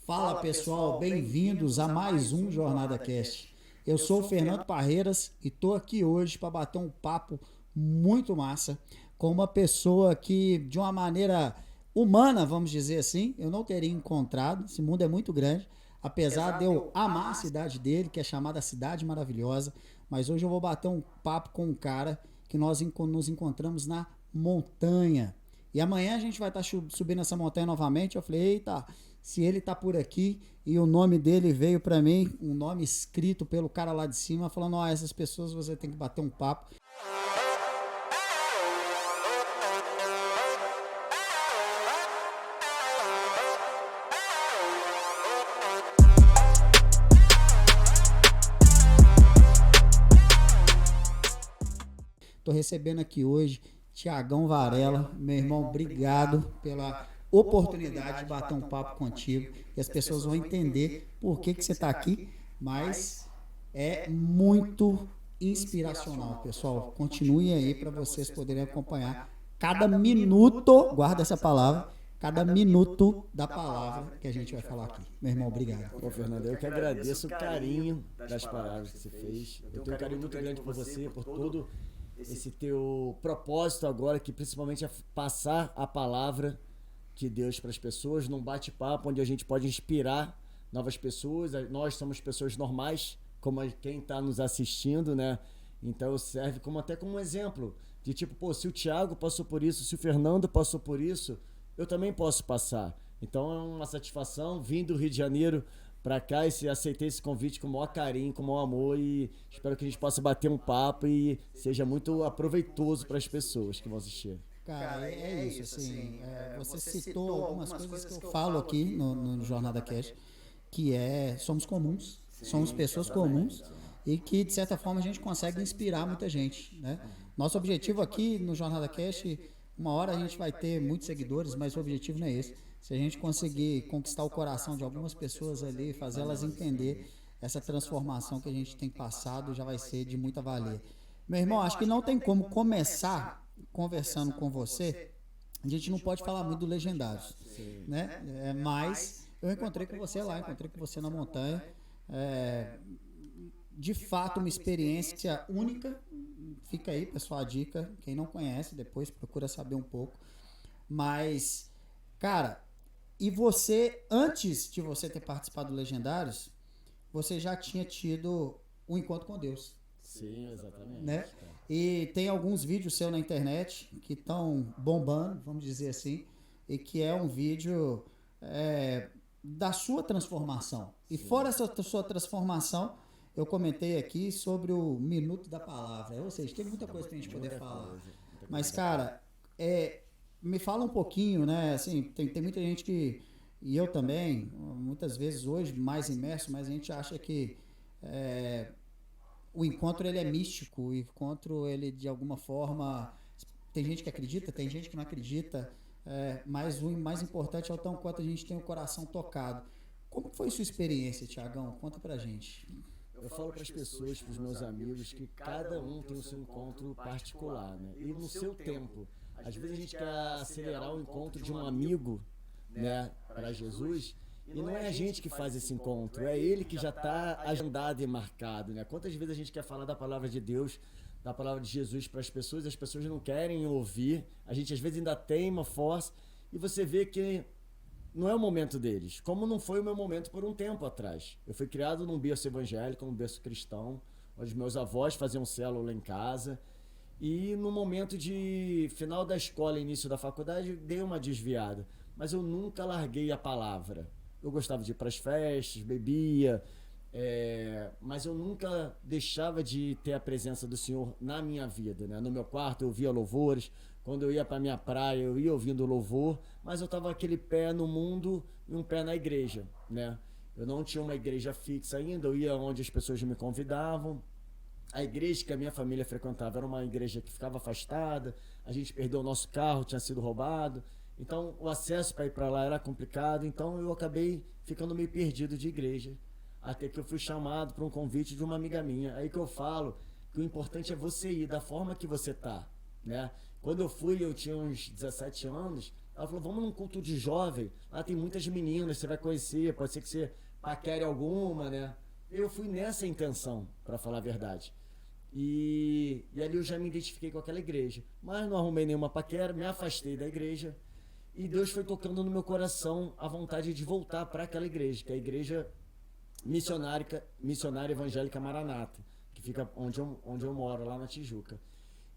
Fala pessoal, bem-vindos a mais um Jornada Cast. Eu sou o Fernando Parreiras e estou aqui hoje para bater um papo muito massa com uma pessoa que, de uma maneira humana, vamos dizer assim, eu não teria encontrado. Esse mundo é muito grande, apesar de eu amar a cidade dele, que é chamada Cidade Maravilhosa. Mas hoje eu vou bater um papo com um cara que nós nos encontramos na montanha. E amanhã a gente vai estar subindo essa montanha novamente. Eu falei, eita, se ele tá por aqui, e o nome dele veio para mim, um nome escrito pelo cara lá de cima, falando, ó, essas pessoas você tem que bater um papo. Tô recebendo aqui hoje Tiagão Varela, meu irmão, obrigado pela oportunidade de bater um papo contigo, e as pessoas vão entender por que você está aqui, mas é muito inspiracional, pessoal. Continue aí para vocês poderem acompanhar cada minuto, guarda essa palavra, cada minuto da palavra que a gente vai falar aqui. Meu irmão, obrigado. Bom, Fernando, eu que agradeço o carinho das palavras que você fez. Eu tenho um carinho muito grande por você, por todo esse teu propósito agora, que principalmente é passar a palavra de Deus para as pessoas, num bate-papo onde a gente pode inspirar novas pessoas. Nós somos pessoas normais, como quem está nos assistindo, né? Então serve até como um exemplo de tipo, pô, se o Thiago passou por isso, se o Fernando passou por isso, eu também posso passar. Então é uma satisfação vir do Rio de Janeiro para cá, e aceitei esse convite com o maior carinho, com o maior amor, e espero que a gente possa bater um papo e seja muito aproveitoso para as pessoas que vão assistir. Cara, é isso, assim, você citou algumas coisas que eu falo aqui no Jornada Cast, que somos comuns, somos pessoas comuns, e que, de certa forma, a gente consegue inspirar muita gente, né? Nosso objetivo aqui no Jornada Cast, uma hora a gente vai ter muitos seguidores, mas o objetivo não é esse. Se a gente conseguir conquistar o coração de algumas pessoas ali, fazer elas entender essa transformação que a gente tem passado, já vai ser de muita valia. Meu irmão, acho que não tem como começar conversando com você, a gente não pode falar muito do Legendários, né? Mas eu encontrei com você lá, encontrei com você na montanha, de fato uma experiência única. Fica aí, pessoal, a dica, quem não conhece, depois procura saber um pouco. Mas, cara, e você, antes de você ter participado do Legendários, você já tinha tido um encontro com Deus. Sim, exatamente. Né? E tem alguns vídeos seus na internet que estão bombando, vamos dizer assim, e que é um vídeo da sua transformação. E fora essa sua transformação, eu comentei aqui sobre o Minuto da Palavra. Ou seja, tem muita coisa pra gente poder falar. Mas, cara, me fala um pouquinho, né? Assim, tem muita gente que, e eu também, muitas vezes hoje mais imerso, mas a gente acha que o encontro ele é místico, o encontro ele de alguma forma, tem gente que acredita, tem gente que não acredita, mas o mais importante é o tanto quanto a gente tem o coração tocado. Como foi sua experiência, Tiagão? Conta pra gente. Eu falo para as pessoas, para os meus amigos, que cada um tem o seu encontro particular, né? E no seu tempo. Às vezes a gente quer acelerar o encontro de um amigo, né, para Jesus, e não é a gente que faz esse encontro, é ele que já está agendado e marcado, né? Quantas vezes a gente quer falar da palavra de Deus, da palavra de Jesus para as pessoas não querem ouvir, a gente às vezes ainda teima, força, e você vê que não é o momento deles, como não foi o meu momento por um tempo atrás. Eu fui criado num berço evangélico, num berço cristão, onde meus avós faziam célula em casa, e no momento de final da escola, início da faculdade, dei uma desviada, mas eu nunca larguei a palavra. Eu gostava de ir para as festas, bebia, mas eu nunca deixava de ter a presença do Senhor na minha vida, né? No meu quarto eu ouvia louvores, quando eu ia para minha praia eu ia ouvindo louvor, mas eu estava aquele pé no mundo e um pé na igreja, né? Eu não tinha uma igreja fixa ainda, eu ia onde as pessoas me convidavam. A igreja que a minha família frequentava era uma igreja que ficava afastada, a gente perdeu o nosso carro, tinha sido roubado. Então o acesso para ir para lá era complicado, então eu acabei ficando meio perdido de igreja, até que eu fui chamado para um convite de uma amiga minha. Aí que eu falo que o importante é você ir da forma que você tá, né? Quando eu fui, eu tinha uns 17 anos, Ela falou, vamos num culto de jovem, lá tem muitas meninas, você vai conhecer, pode ser que você paquere alguma, né? Eu fui nessa intenção, para falar a verdade. E ali eu já me identifiquei com aquela igreja. Mas não arrumei nenhuma paquera, me afastei da igreja. E Deus foi tocando no meu coração a vontade de voltar para aquela igreja, que é a igreja missionária evangélica Maranata, que fica onde eu moro, lá na Tijuca.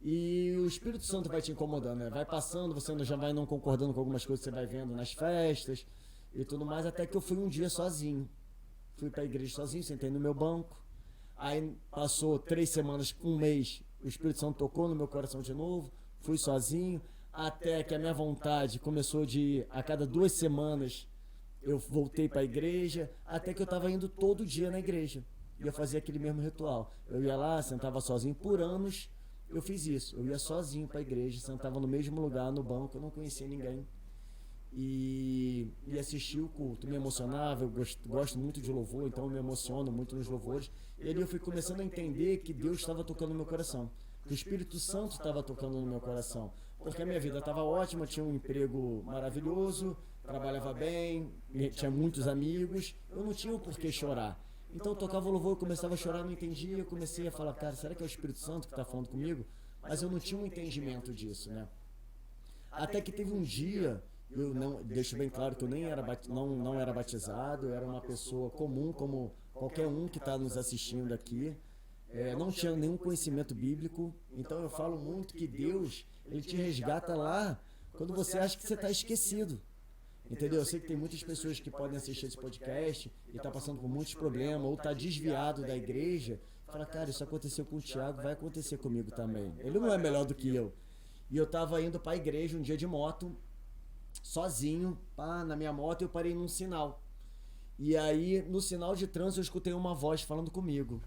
E o Espírito Santo vai te incomodando, né? Vai passando, você já vai não concordando com algumas coisas que você vai vendo nas festas e tudo mais, até que eu fui um dia sozinho. Fui para a igreja sozinho, sentei no meu banco. Aí passou 3 semanas, um mês, o Espírito Santo tocou no meu coração de novo, fui sozinho, até que a minha vontade começou de, a cada 2 semanas, eu voltei para a igreja, até que eu estava indo todo dia na igreja. E eu fazia aquele mesmo ritual. Eu ia lá, sentava sozinho. Por anos eu fiz isso. Eu ia sozinho para a igreja, sentava no mesmo lugar, no banco, eu não conhecia ninguém. E assistia o culto. Me emocionava, eu gosto muito de louvor, então eu me emociono muito nos louvores. E ali eu fui começando a entender que Deus estava tocando no meu coração. Que o Espírito Santo estava tocando no meu coração. Porque a minha vida estava ótima, tinha um emprego maravilhoso, trabalhava bem, tinha muitos amigos, eu não tinha o porquê chorar. Então eu tocava o louvor, eu começava a chorar, não entendia, eu comecei a falar, cara, será que é o Espírito Santo que está falando comigo? Mas eu não tinha um entendimento disso, né? Até que teve um dia, eu não deixo bem claro que eu nem era não era batizado, eu era uma pessoa comum, como qualquer um que está nos assistindo aqui. Não tinha nenhum conhecimento bíblico, então eu falo muito que Deus, Ele te resgata lá quando você acha que você está esquecido. Entendeu? Eu sei que tem muitas pessoas que podem assistir esse podcast e tá passando por muitos problemas, ou tá desviado da igreja, fala, cara, isso aconteceu com o Thiago, vai acontecer comigo também. Ele não é melhor do que eu. E eu tava indo pra igreja um dia de moto, sozinho, na minha moto, eu parei num sinal. E aí, no sinal de trânsito, eu escutei uma voz falando comigo.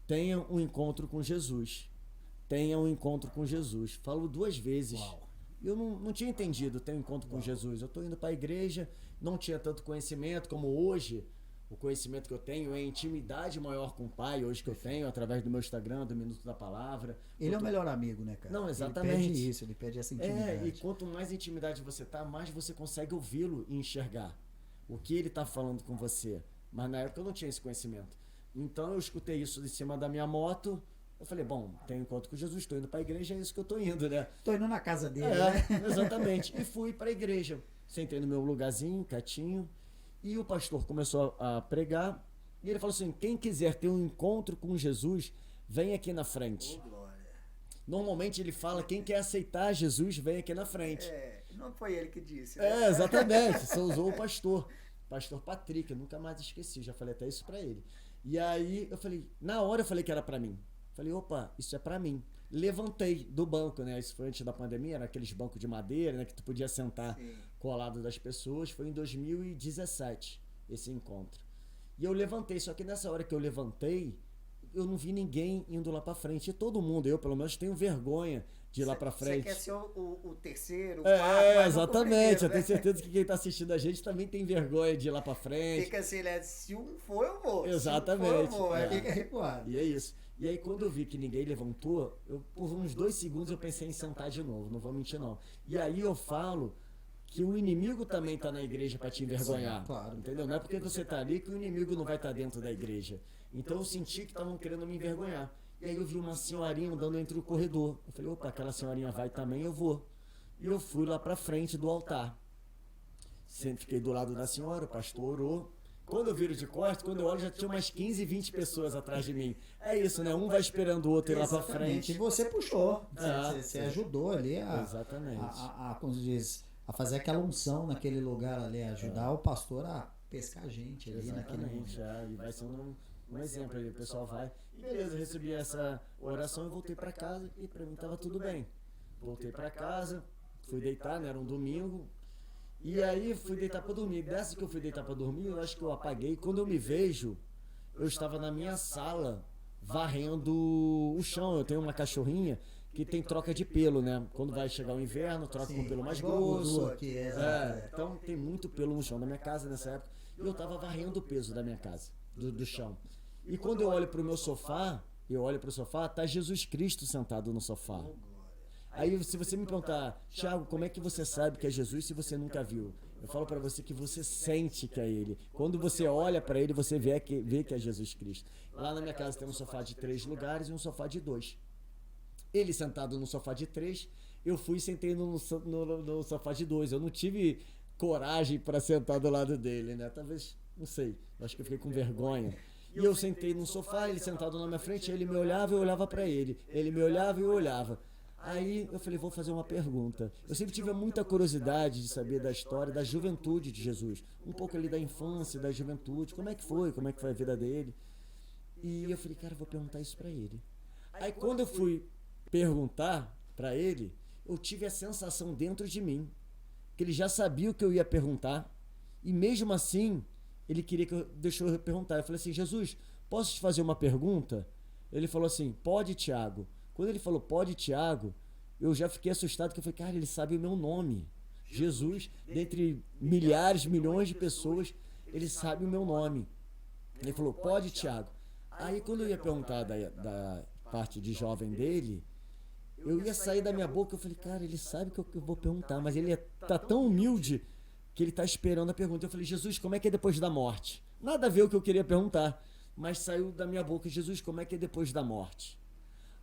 Tenha um encontro com Jesus. Tenha um encontro com Jesus. Falou 2 vezes. Uau. Eu não tinha entendido ter um encontro com Jesus. Eu estou indo para a igreja, não tinha tanto conhecimento como hoje. O conhecimento que eu tenho é intimidade maior com o Pai, hoje que eu tenho, através do meu Instagram, do Minuto da Palavra. Ele é o melhor amigo, né, cara? Não, exatamente. Ele pede isso, ele pede essa intimidade. E quanto mais intimidade você tá, mais você consegue ouvi-lo e enxergar o que ele está falando com você. Mas na época eu não tinha esse conhecimento. Então eu escutei isso de cima da minha moto. Eu falei, bom, tenho encontro com Jesus, estou indo para a igreja, é isso que eu estou indo, né? Estou indo na casa dele, né? Exatamente. E fui para a igreja. Sentei no meu lugarzinho, quietinho, e o pastor começou a pregar, e ele falou assim, quem quiser ter um encontro com Jesus, vem aqui na frente. Oh, glória. Normalmente ele fala, quem quer aceitar Jesus, vem aqui na frente. Não foi ele que disse, né? Exatamente. Só usou o pastor Patrick, eu nunca mais esqueci, já falei até isso para ele. E aí eu falei, na hora eu falei que era para mim. Falei, opa, isso é pra mim. Levantei do banco, né? Isso foi antes da pandemia, era aqueles bancos de madeira, né? Que tu podia sentar colado das pessoas. Foi em 2017, esse encontro. E eu levantei, só que nessa hora que eu levantei, eu não vi ninguém indo lá pra frente. E todo mundo, eu pelo menos tenho vergonha de ir lá pra frente. Você quer ser o terceiro, o quarto, mas exatamente. Eu tenho certeza que quem tá assistindo a gente também tem vergonha de ir lá pra frente. Fica assim, né? Se um for, eu vou. Exatamente. Se um for, eu vou. Fica recuado. E é isso. E aí quando eu vi que ninguém levantou, por uns 2 segundos eu pensei em sentar de novo, não vou mentir não. E aí eu falo que o inimigo também está na igreja para te envergonhar. Claro. Entendeu? Não é porque você está ali que o inimigo não vai estar dentro da igreja. Então eu senti que estavam querendo me envergonhar. E aí eu vi uma senhorinha andando entre o corredor. Eu falei, opa, aquela senhorinha vai também, eu vou. E eu fui lá para frente do altar. Fiquei do lado da senhora, o pastor orou. Quando eu viro de costas, quando eu olho, já tinha umas 15, 20 pessoas atrás de mim. É isso, né? Um vai esperando o outro ir lá pra frente. E você puxou. Você ajudou ali Exatamente. a fazer aquela unção naquele lugar ali, ajudar o pastor a pescar a gente ali naquele momento. E vai ser um exemplo aí, o pessoal vai. E beleza, eu recebi essa oração e voltei pra casa e pra mim tava tudo bem. Voltei pra casa, fui deitar, né? Era um domingo. E aí fui deitar pra dormir. Dessa que eu fui deitar pra dormir, eu acho que eu apaguei. Quando eu me vejo, eu estava na minha sala varrendo o chão. Eu tenho uma cachorrinha que tem troca de pelo, né? Quando vai chegar o inverno, troca com pelo mais grosso. Aqui, então tem muito pelo no chão da minha casa nessa época. E eu tava varrendo o peso da minha casa, do chão. E quando eu olho pro meu sofá, tá Jesus Cristo sentado no sofá. Aí se você me perguntar, Thiago, como é que você sabe que é Jesus se você nunca viu? Eu falo para você que você sente que é ele. Quando você olha para ele, você vê que é Jesus Cristo. Lá na minha casa tem um sofá de 3 lugares e um sofá de 2. Ele sentado no sofá de 3, eu fui e sentei no sofá de 2. Eu não tive coragem para sentar do lado dele, né? Talvez, não sei, acho que eu fiquei com vergonha. E eu sentei no sofá, ele sentado na minha frente, ele me olhava e eu olhava para ele. Ele me olhava e eu olhava. Aí eu falei, vou fazer uma pergunta. Eu sempre tive muita curiosidade de saber da história da juventude de Jesus. Um pouco ali da infância, da juventude. Como é que foi a vida dele? E eu falei, cara, eu vou perguntar isso para ele. Aí quando eu fui perguntar para ele, eu tive a sensação dentro de mim que ele já sabia o que eu ia perguntar. E mesmo assim, ele queria que deixou eu perguntar. Eu falei assim, Jesus, posso te fazer uma pergunta? Ele falou assim, pode, Thiago. Quando ele falou, pode, Thiago, eu já fiquei assustado, porque eu falei, cara, ele sabe o meu nome. Jesus, dentre milhares, milhões de pessoas, ele sabe o meu nome. Ele falou, pode, Thiago. Aí quando eu ia perguntar da parte de jovem dele, eu ia sair da minha boca, eu falei, cara, ele sabe o que eu vou perguntar, mas ele tá tão humilde que ele tá esperando a pergunta. Eu falei, Jesus, como é que é depois da morte? Nada a ver o que eu queria perguntar, mas saiu da minha boca, Jesus, como é que é depois da morte?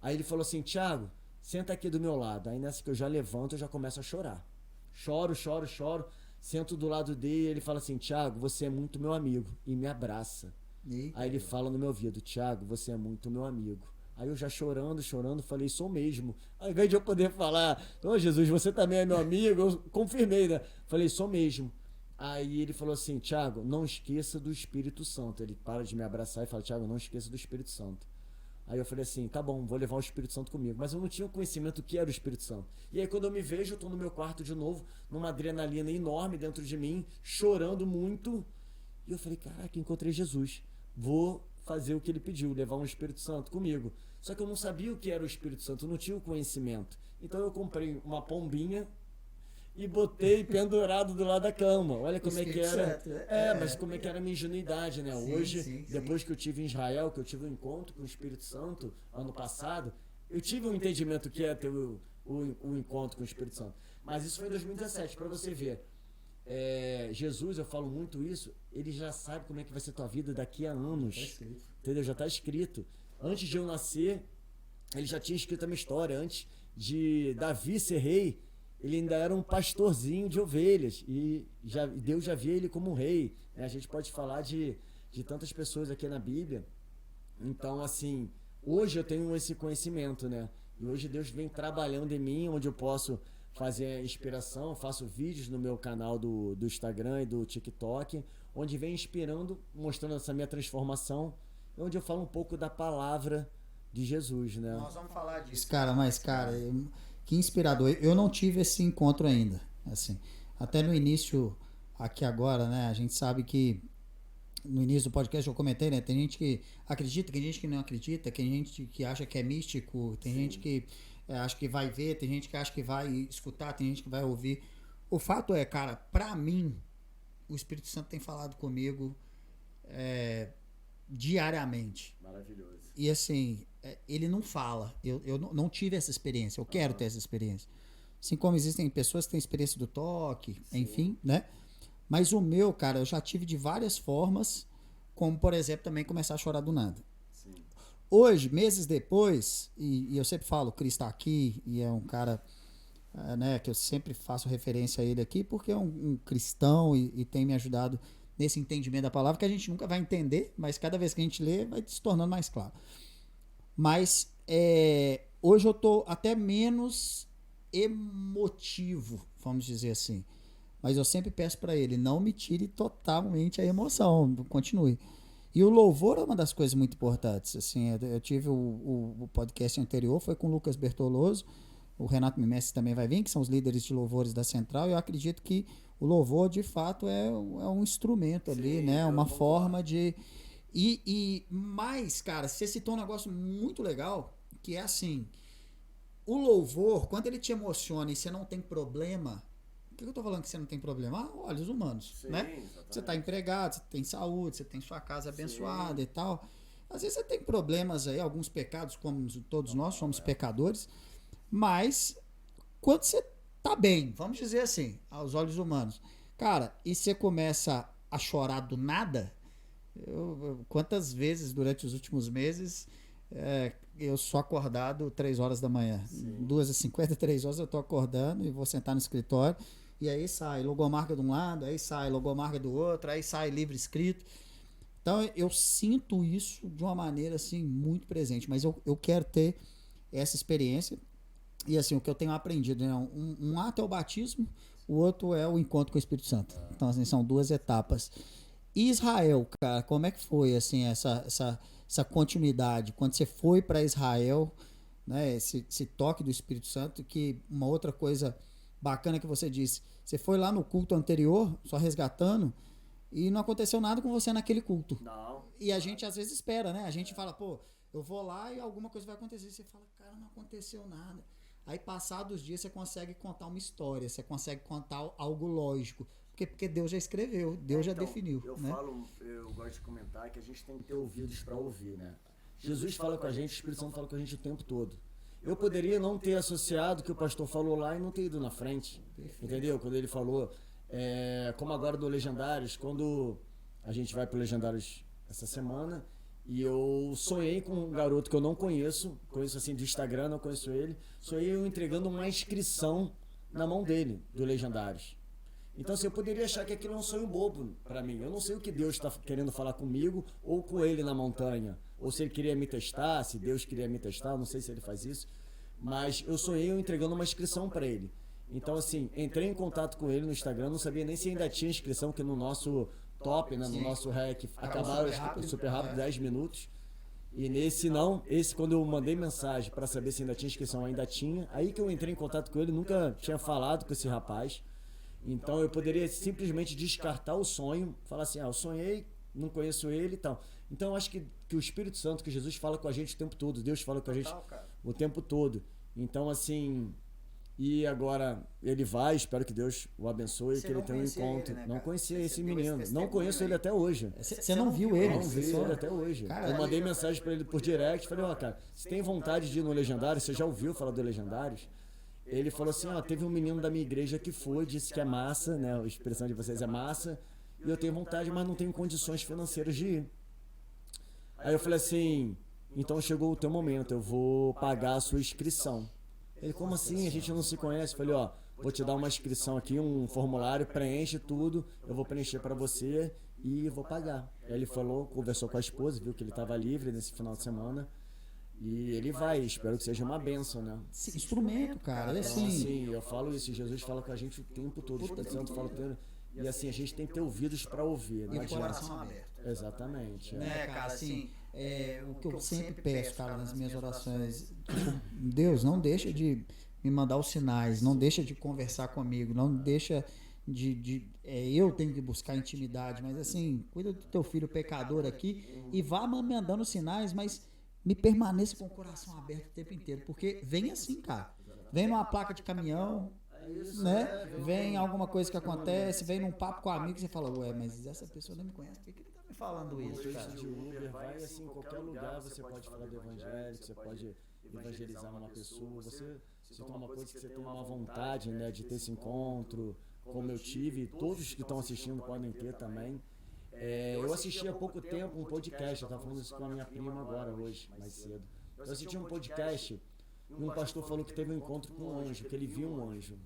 Aí ele falou assim, Thiago, senta aqui do meu lado. Aí nessa que eu já levanto, eu já começo a chorar. Choro, sento do lado dele, ele fala assim, Thiago, você é muito meu amigo, e me abraça. Aí ele fala no meu ouvido, Thiago, você é muito meu amigo. Aí eu já chorando, falei, sou mesmo. Ao invés de eu poder falar, ô Jesus, você também é meu amigo, eu confirmei, né? Falei, sou mesmo. Aí ele falou assim, Thiago, não esqueça do Espírito Santo. Ele para de me abraçar e fala, Thiago, não esqueça do Espírito Santo. Aí eu falei assim, tá bom, vou levar o Espírito Santo comigo. Mas eu não tinha conhecimento do que era o Espírito Santo. E aí quando eu me vejo, eu tô no meu quarto de novo, numa adrenalina enorme dentro de mim, chorando muito. E eu falei, caraca, encontrei Jesus. Vou fazer o que ele pediu, levar um Espírito Santo comigo. Só que eu não sabia o que era o Espírito Santo, eu não tinha o conhecimento. Então eu comprei uma pombinha e botei pendurado do lado da cama. Olha como é que era. Mas como é que era a minha ingenuidade, né? Hoje, depois que eu tive em Israel, que eu tive um encontro com o Espírito Santo, ano passado, eu tive um entendimento que é ter o encontro com o Espírito Santo. Mas isso foi em 2017, para você ver. Jesus, eu falo muito isso, ele já sabe como é que vai ser tua vida daqui a anos. Entendeu? Já está escrito. Antes de eu nascer, ele já tinha escrito a minha história. Antes de Davi ser rei, ele ainda era um pastorzinho de ovelhas. E Deus já via ele como um rei. A gente pode falar de tantas pessoas aqui na Bíblia. Então, assim, hoje eu tenho esse conhecimento, né? E hoje Deus vem trabalhando em mim, onde eu posso fazer inspiração, faço vídeos no meu canal do Instagram e do TikTok, onde vem inspirando, mostrando essa minha transformação, onde eu falo um pouco da palavra de Jesus, né? Nós vamos falar disso. Cara, que inspirador. Eu não tive esse encontro ainda, assim. Até no início, aqui agora, né? A gente sabe que no início do podcast eu comentei, né? Tem gente que acredita, tem gente que não acredita, tem gente que acha que é místico, tem gente que acha que vai ver, tem gente que acha que vai escutar, tem gente que vai ouvir. O fato é, cara, pra mim, o Espírito Santo tem falado comigo diariamente. Maravilhoso. E assim, ele não fala. Eu não tive essa experiência. Eu quero ter essa experiência. Assim como existem pessoas que têm experiência do toque, enfim, né? Mas o meu, cara, eu já tive de várias formas, como, por exemplo, também começar a chorar do nada. Sim. Hoje, meses depois, e eu sempre falo, o Cris está aqui, e é um cara né, que eu sempre faço referência a ele aqui, porque é um cristão e tem me ajudado nesse entendimento da palavra, que a gente nunca vai entender, mas cada vez que a gente lê, vai se tornando mais claro. Mas hoje eu tô até menos emotivo, vamos dizer assim. Mas eu sempre peço para ele, não me tire totalmente a emoção, continue. E o louvor é uma das coisas muito importantes. Assim, eu tive o podcast anterior, foi com o Lucas Bertoloso, o Renato Mimessi também vai vir, que são os líderes de louvores da Central, e eu acredito que o louvor, de fato, é um instrumento ali, né? Uma forma de... Mas, cara, você citou um negócio muito legal, que é assim, o louvor, quando ele te emociona e você não tem problema... Por que eu tô falando que você não tem problema? Olhos humanos, sim, né? Exatamente. Você tá empregado, você tem saúde, você tem sua casa abençoada e tal. Às vezes você tem problemas aí, alguns pecados, como todos nós somos pecadores, mas quando você tá bem, vamos dizer assim, aos olhos humanos, cara, e você começa a chorar do nada, quantas vezes durante os últimos meses eu sou acordado 3 horas da manhã, 2h50, 3 horas eu tô acordando e vou sentar no escritório, e aí sai logomarca de um lado, aí sai logomarca do outro, aí sai livro escrito. Então eu sinto isso de uma maneira assim muito presente, mas eu quero ter essa experiência. E assim, o que eu tenho aprendido, né? Um ato é o batismo, o outro é o encontro com o Espírito Santo. Então assim, são 2 etapas. E Israel, cara, como é que foi assim essa continuidade? Quando você foi para Israel, né, esse toque do Espírito Santo, que uma outra coisa bacana que você disse, você foi lá no culto anterior, só resgatando, e não aconteceu nada com você naquele culto. Não. E a gente às vezes espera, né? A gente fala, pô, eu vou lá e alguma coisa vai acontecer. Você fala, cara, não aconteceu nada. Aí, passados os dias, você consegue contar uma história, você consegue contar algo lógico. Porque Deus já escreveu, Deus já definiu. Eu gosto de comentar que a gente tem que ter ouvidos para ouvir, né? Jesus fala com a gente, o Espírito Santo fala com a gente o tempo todo. Eu poderia não ter associado o que o pastor falou lá e não ter ido na frente. Entendeu? Quando ele falou, como agora do Legendários, quando a gente vai pro Legendários essa semana, e eu sonhei com um garoto que eu não conheço assim de Instagram, não conheço ele, sonhei eu entregando uma inscrição na mão dele, do Legendários. Então, assim, eu poderia achar que aquilo é um sonho bobo para mim. Eu não sei o que Deus está querendo falar comigo ou com ele na montanha. Ou se ele queria me testar, se Deus queria me testar, não sei se ele faz isso. Mas eu sonhei eu entregando uma inscrição para ele. Então, assim, entrei em contato com ele no Instagram, não sabia nem se ainda tinha inscrição, que no nosso top, né, no nosso REC, acabaram super rápido, 10 minutos. E nesse não, quando eu mandei mensagem para saber se ainda tinha inscrição, ainda tinha. Aí que eu entrei em contato com ele, nunca tinha falado com esse rapaz. Então eu poderia simplesmente descartar o sonho, falar assim, eu sonhei, não conheço ele e tal. Então eu acho que o Espírito Santo, que Jesus fala com a gente o tempo todo, Deus fala com a gente o tempo todo. Então assim, e agora ele vai, espero que Deus o abençoe, que ele tenha um encontro. Ele, né, não conhecia esse menino, não conheço ele até hoje. Você não viu ele? Não vi ele até hoje. Eu mandei mensagem para ele por direct, falei, cara, se tem vontade de ir no Legendário, você já ouviu falar do Legendários? Ele falou assim, teve um menino da minha igreja que foi, disse que é massa, né, a expressão de vocês é massa, e eu tenho vontade, mas não tenho condições financeiras de ir. Aí eu falei assim, então chegou o teu momento, eu vou pagar a sua inscrição. Ele, como assim? A gente não se conhece? Eu falei, vou te dar uma inscrição aqui, um formulário, preenche tudo, eu vou preencher para você e vou pagar. Aí ele falou, conversou com a esposa, viu que ele estava livre nesse final de semana. E ele vai, espero que seja uma bênção, né? Esse instrumento, cara, é assim. assim. Eu falo isso, Jesus fala com a gente o tempo todo, o Espírito Santo fala o tempo. E assim, a gente tem que ter ouvidos para ouvir, não e adianta. coração aberto. Exatamente. Né, cara, assim, o que eu sempre peço, cara, nas minhas orações, tipo, Deus, não deixa de me mandar os sinais, não deixa de conversar comigo, não deixa eu tenho que buscar intimidade, mas assim, cuida do teu filho pecador aqui e vá me mandando sinais, mas me permaneça com o coração aberto o tempo inteiro, porque vem assim, cara. Vem numa placa de caminhão, né? Vem alguma coisa que acontece, vem num papo com um amigo e você fala, mas essa pessoa não me conhece, por que ele tá me falando isso, cara? De Uber, vai assim, em qualquer lugar você pode falar do evangelho, você pode evangelizar uma pessoa, você tem uma coisa que você tem uma vontade, né, de ter esse encontro, como eu tive, todos que estão assistindo podem ter também. Eu assisti há pouco tempo um podcast, eu estava falando isso com a minha prima agora, hoje, mais cedo. Eu assisti um podcast e um pastor falou que teve um encontro com um anjo, que ele viu um anjo.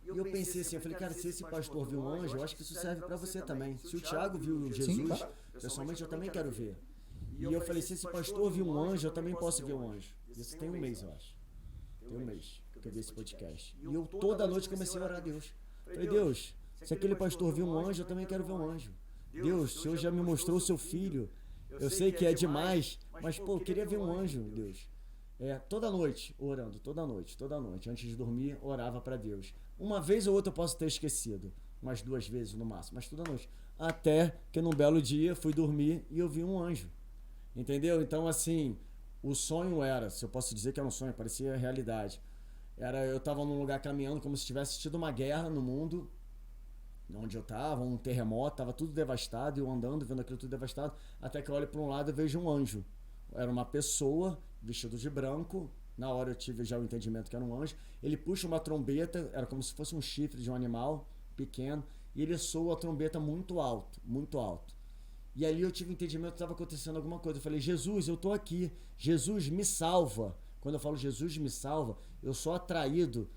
E eu pensei assim, eu falei, cara, se esse pastor viu um anjo, eu acho que isso serve para você também. Se o Thiago viu Jesus, pessoalmente eu também quero ver. E eu falei, se esse pastor viu um anjo, eu também posso ver um anjo. Isso tem um mês, eu acho. Tem um mês que eu vi esse podcast. E eu toda noite comecei a orar a Deus. Falei, Deus, se aquele pastor viu um anjo, eu também quero ver um anjo. Deus, o Senhor já me mostrou o seu filho. Eu sei que é demais, mas, eu queria ver um anjo, Deus. Toda noite, orando, toda noite. Antes de dormir, orava para Deus. Uma vez ou outra eu posso ter esquecido, umas 2 vezes no máximo, mas toda noite. Até que num belo dia fui dormir e eu vi um anjo. Entendeu? Então, assim, o sonho era, se eu posso dizer que era um sonho, parecia realidade. Eu estava num lugar caminhando como se tivesse tido uma guerra no mundo, onde eu estava, um terremoto, estava tudo devastado, e eu andando, vendo aquilo tudo devastado, até que eu olho para um lado e vejo um anjo. Era uma pessoa, vestido de branco, Na hora eu tive já o entendimento que era um anjo. Ele puxa uma trombeta, era como se fosse um chifre de um animal pequeno, e ele soa a trombeta muito alto, muito alto. E ali eu tive o entendimento que estava acontecendo alguma coisa. Eu falei, Jesus, eu estou aqui. Jesus, me salva. Quando eu falo Jesus, me salva, eu sou atraído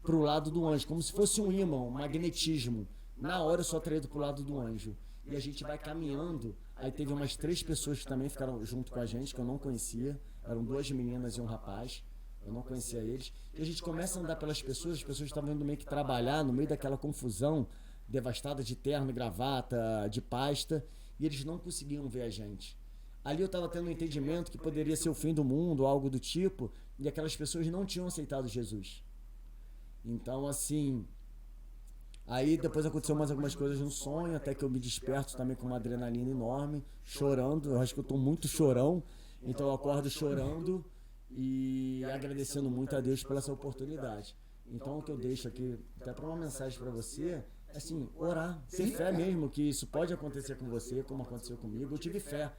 para o lado do anjo, como se fosse um ímã, um magnetismo. Na hora eu sou atraído para o lado do anjo. E a gente vai caminhando. Aí teve umas 3 pessoas que também ficaram junto com a gente, que eu não conhecia. Eram 2 meninas e um rapaz. Eu não conhecia eles. E a gente começa a andar pelas pessoas, as pessoas estavam indo meio que trabalhar no meio daquela confusão, devastada de terno e gravata, de pasta, e eles não conseguiam ver a gente. Ali eu estava tendo um entendimento que poderia ser o fim do mundo, algo do tipo, e aquelas pessoas não tinham aceitado Jesus. Então, assim, aí depois aconteceu mais algumas coisas no sonho, até que eu me desperto também com uma adrenalina enorme, chorando. Eu acho que eu estou muito chorão, então eu acordo chorando e agradecendo muito a Deus pela essa oportunidade. Então o que eu deixo aqui, até para uma mensagem para você, é assim, orar, ter fé mesmo, que isso pode acontecer com você, como aconteceu comigo. Eu tive fé,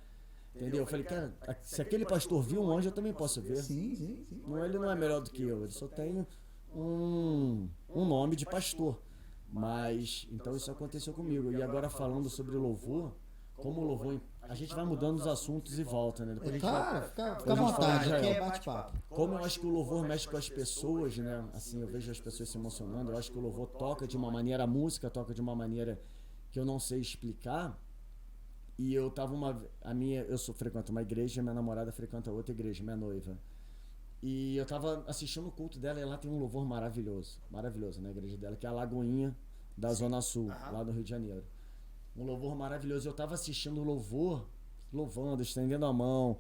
entendeu? Eu falei, cara, se aquele pastor viu um anjo, eu também posso ver. Sim. Ele não é melhor do que eu, ele só tem um nome de pastor. Mas, então isso aconteceu comigo. E agora falando sobre o louvor, como o louvor, a gente vai mudando os assuntos e volta, né? Depois a gente Fica à vontade, aqui é bate-papo. Como eu acho que o louvor mexe com as pessoas, né? Assim, eu vejo as pessoas se emocionando, eu acho que o louvor toca de uma maneira, a música toca de uma maneira que eu não sei explicar. E eu tava eu frequento uma igreja, minha namorada frequenta outra igreja, minha noiva. E eu tava assistindo o culto dela e lá tem um louvor maravilhoso, na igreja dela, que é a Lagoinha da Zona Sul, lá no Rio de Janeiro. Um louvor maravilhoso. Eu tava assistindo o louvor, louvando, estendendo a mão,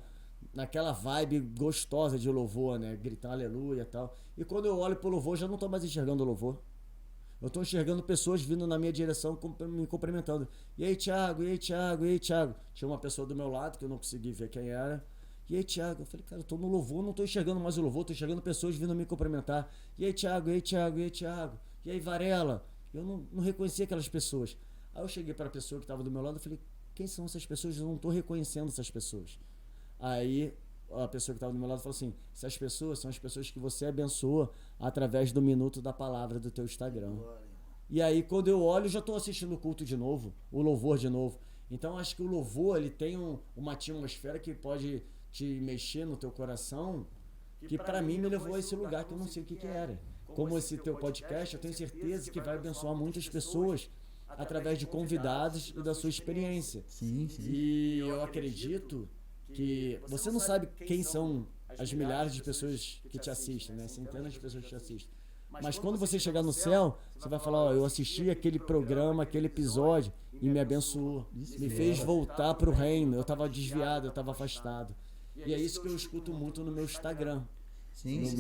naquela vibe gostosa de louvor, né? Gritando aleluia e tal. E quando eu olho pro louvor, já não tô mais enxergando o louvor. Eu tô enxergando pessoas vindo na minha direção, me cumprimentando. E aí, Thiago, e aí, Thiago, e aí, Thiago. Tinha uma pessoa do meu lado, que eu não consegui ver quem era. E aí, Thiago, eu falei, cara, eu tô no louvor, não tô enxergando mais o louvor, tô enxergando pessoas vindo me cumprimentar. E aí, Thiago, e aí, Thiago, e aí, Thiago. E aí, Varela. Eu não reconhecia aquelas pessoas. Aí eu cheguei para a pessoa que estava do meu lado e falei, quem são essas pessoas? Eu não estou reconhecendo essas pessoas. Aí a pessoa que estava do meu lado falou assim, essas pessoas são as pessoas que você abençoa através do minuto da palavra do teu Instagram. E aí quando eu olho, já estou assistindo o culto de novo, o louvor de novo. Então acho que o louvor, ele tem uma atmosfera que pode te mexer no teu coração, que para mim me levou a esse lugar que eu não sei o que era. Como esse teu podcast, eu tenho certeza que vai abençoar muitas pessoas através de convidados e da sua experiência. Sim. E eu acredito que você não sabe quem são as milhares de pessoas que te assistem, né? Centenas de pessoas que te assistem. Mas quando você chegar no céu, você vai falar, ó, eu assisti aquele programa, aquele episódio e me abençoou. Me fez voltar para o reino. Eu estava desviado, eu estava afastado. E é isso que eu escuto muito no meu Instagram.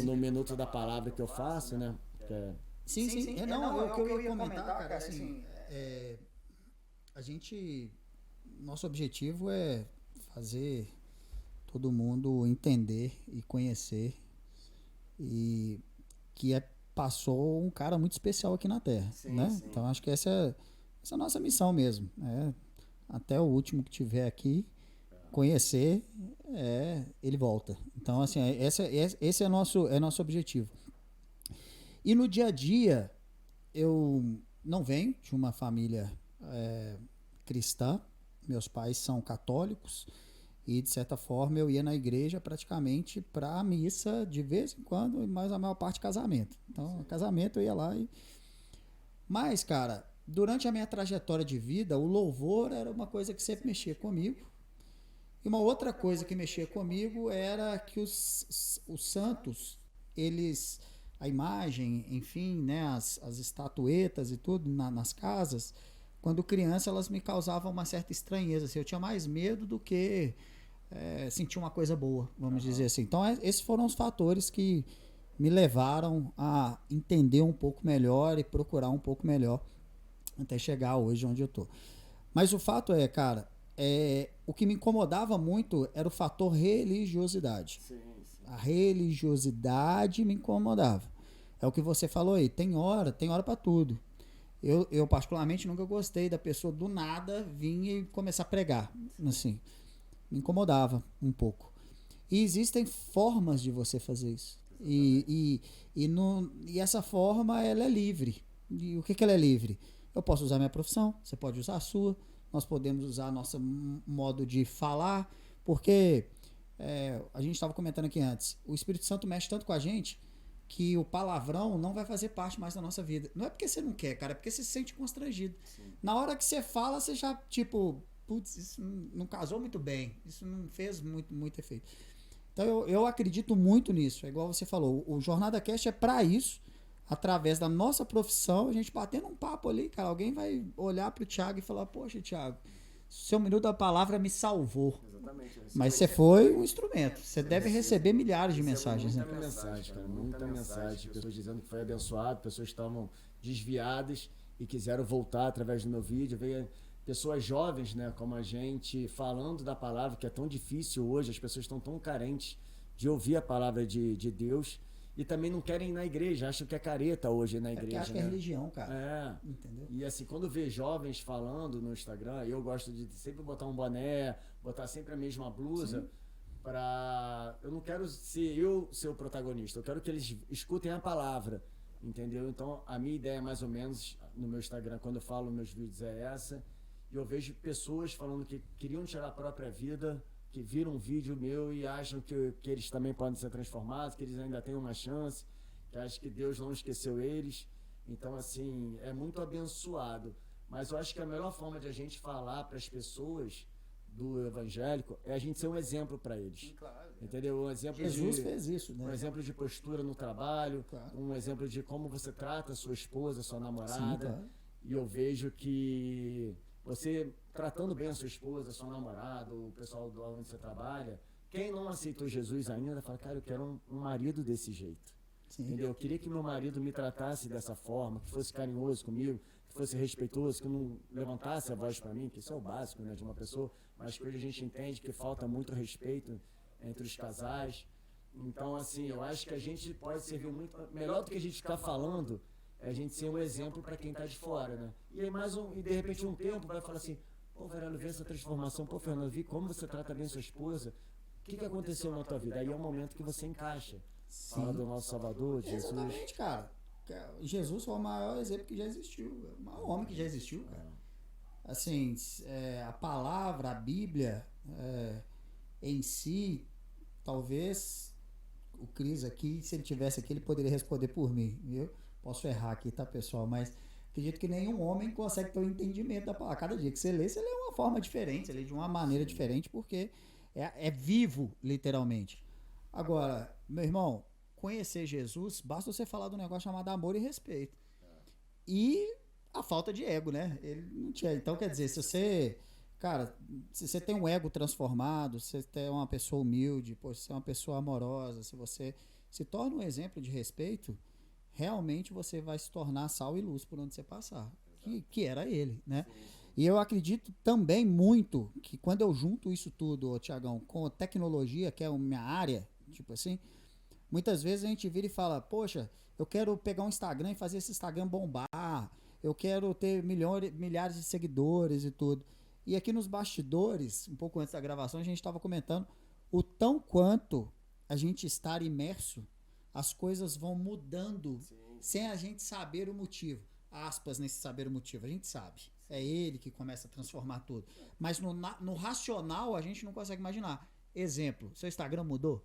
No Minuto da Palavra que eu faço, né? Sim. Não, o que eu ia comentar, cara, assim, a gente, nosso objetivo é fazer todo mundo entender e conhecer e que passou um cara muito especial aqui na Terra, né? Sim. Então acho que essa é a nossa missão mesmo, né? Até o último que tiver aqui conhecer, ele volta. Então assim, esse é nosso objetivo. E no dia a dia, eu não venho de uma família cristã, meus pais são católicos e de certa forma eu ia na igreja praticamente para a missa de vez em quando, mas a maior parte casamento. Então, casamento eu ia lá Mas, cara, durante a minha trajetória de vida, o louvor era uma coisa que sempre mexia comigo. E uma outra coisa que mexia comigo era que os santos, eles... a imagem, enfim, né, as estatuetas e tudo nas casas, quando criança elas me causavam uma certa estranheza, assim, eu tinha mais medo do que sentir uma coisa boa, vamos dizer assim. Então esses foram os fatores que me levaram a entender um pouco melhor e procurar um pouco melhor até chegar hoje onde eu tô. Mas o fato é, cara, o que me incomodava muito era o fator religiosidade. Sim. A religiosidade me incomodava. É o que você falou aí, tem hora para tudo. Eu particularmente nunca gostei da pessoa do nada vir e começar a pregar, assim, me incomodava um pouco. E existem formas de você fazer isso. E essa forma, ela é livre. E o que ela é livre? Eu posso usar minha profissão, você pode usar a sua, nós podemos usar nosso modo de falar, porque a gente estava comentando aqui antes, o Espírito Santo mexe tanto com a gente que o palavrão não vai fazer parte mais da nossa vida. Não é porque você não quer, cara, é porque você se sente constrangido. Sim. Na hora que você fala, você já, tipo, putz, isso não casou muito bem, isso não fez muito efeito. Então eu acredito muito nisso, é igual você falou, o Jornada Cast é para isso, através da nossa profissão, a gente batendo um papo ali, cara, alguém vai olhar pro Thiago e falar, poxa, Thiago, seu minuto da palavra me salvou. Exatamente. Mas você foi um instrumento. Você deve receber milhares de mensagens. Muita mensagem, cara. Muita mensagem. Pessoas dizendo que foi abençoado, pessoas que estavam desviadas e quiseram voltar através do meu vídeo. Veio pessoas jovens, né, como a gente, falando da palavra, que é tão difícil hoje. As pessoas estão tão carentes de ouvir a palavra de Deus. E também não querem ir na igreja, acham que é careta hoje na igreja. Acho que é religião, cara. Entendeu? E assim, quando vê jovens falando no Instagram, eu gosto de sempre botar um boné, botar sempre a mesma blusa, eu não quero ser o protagonista, eu quero que eles escutem a palavra, entendeu? Então, a minha ideia mais ou menos no meu Instagram, quando eu falo meus vídeos, é essa. E eu vejo pessoas falando que queriam tirar a própria vida, que viram um vídeo meu e acham que eles também podem ser transformados, que eles ainda têm uma chance, que acham que Deus não esqueceu eles. Então, assim, é muito abençoado. Mas eu acho que a melhor forma de a gente falar para as pessoas do evangélico é a gente ser um exemplo para eles. Claro. Entendeu? Um exemplo Jesus fez isso, né? Um exemplo de postura no trabalho, um exemplo de como você trata a sua esposa, a sua namorada. Sim, e eu vejo que você tratando bem a sua esposa, a sua namorada, o pessoal do onde você trabalha, quem não aceitou Jesus ainda, fala, cara, eu quero um marido desse jeito. Sim. Entendeu? Eu queria que meu marido me tratasse dessa forma, que fosse carinhoso comigo, que fosse respeitoso, que não levantasse a voz para mim, que isso é o básico, né, de uma pessoa, mas que hoje a gente entende que falta muito respeito entre os casais. Então, assim, eu acho que a gente pode servir muito, melhor do que a gente ficar falando, é a gente ser um exemplo para quem está de fora, né? E aí e de repente um tempo vai falar assim, pô, Verano, vê essa transformação, pô, Fernando, vi como você trata bem sua esposa, o que aconteceu na tua vida? Aí é o momento que você encaixa. Sim. Fala do nosso Salvador, de Jesus. Exatamente, cara. Jesus foi o maior exemplo que já existiu, o maior homem que já existiu, cara. Assim, a palavra, a Bíblia em si, talvez o Cris aqui, se ele tivesse aqui, ele poderia responder por mim, viu? Posso errar aqui, tá, pessoal? Mas acredito que nenhum homem consegue ter o entendimento da palavra. Cada dia que você lê uma forma diferente, você lê de uma maneira diferente, porque é vivo, literalmente. Agora, meu irmão, conhecer Jesus, basta você falar de um negócio chamado amor e respeito. E a falta de ego, né? Ele não tinha. Então, quer dizer, se você tem um ego transformado, se você é uma pessoa humilde, se você é uma pessoa amorosa, se você se torna um exemplo de respeito, realmente você vai se tornar sal e luz por onde você passar. Que era ele, né? Sim. E eu acredito também muito que quando eu junto isso tudo, Thiagão, com tecnologia, que é a minha área, tipo assim, muitas vezes a gente vira e fala, poxa, eu quero pegar um Instagram e fazer esse Instagram bombar, eu quero ter milhares de seguidores e tudo. E aqui nos bastidores, um pouco antes da gravação, a gente estava comentando o tão quanto a gente estar imerso, as coisas vão mudando. Sim. Sem a gente saber o motivo. Aspas nesse saber o motivo, a gente sabe. É ele que começa a transformar tudo. Mas no racional a gente não consegue imaginar. Exemplo, seu Instagram mudou?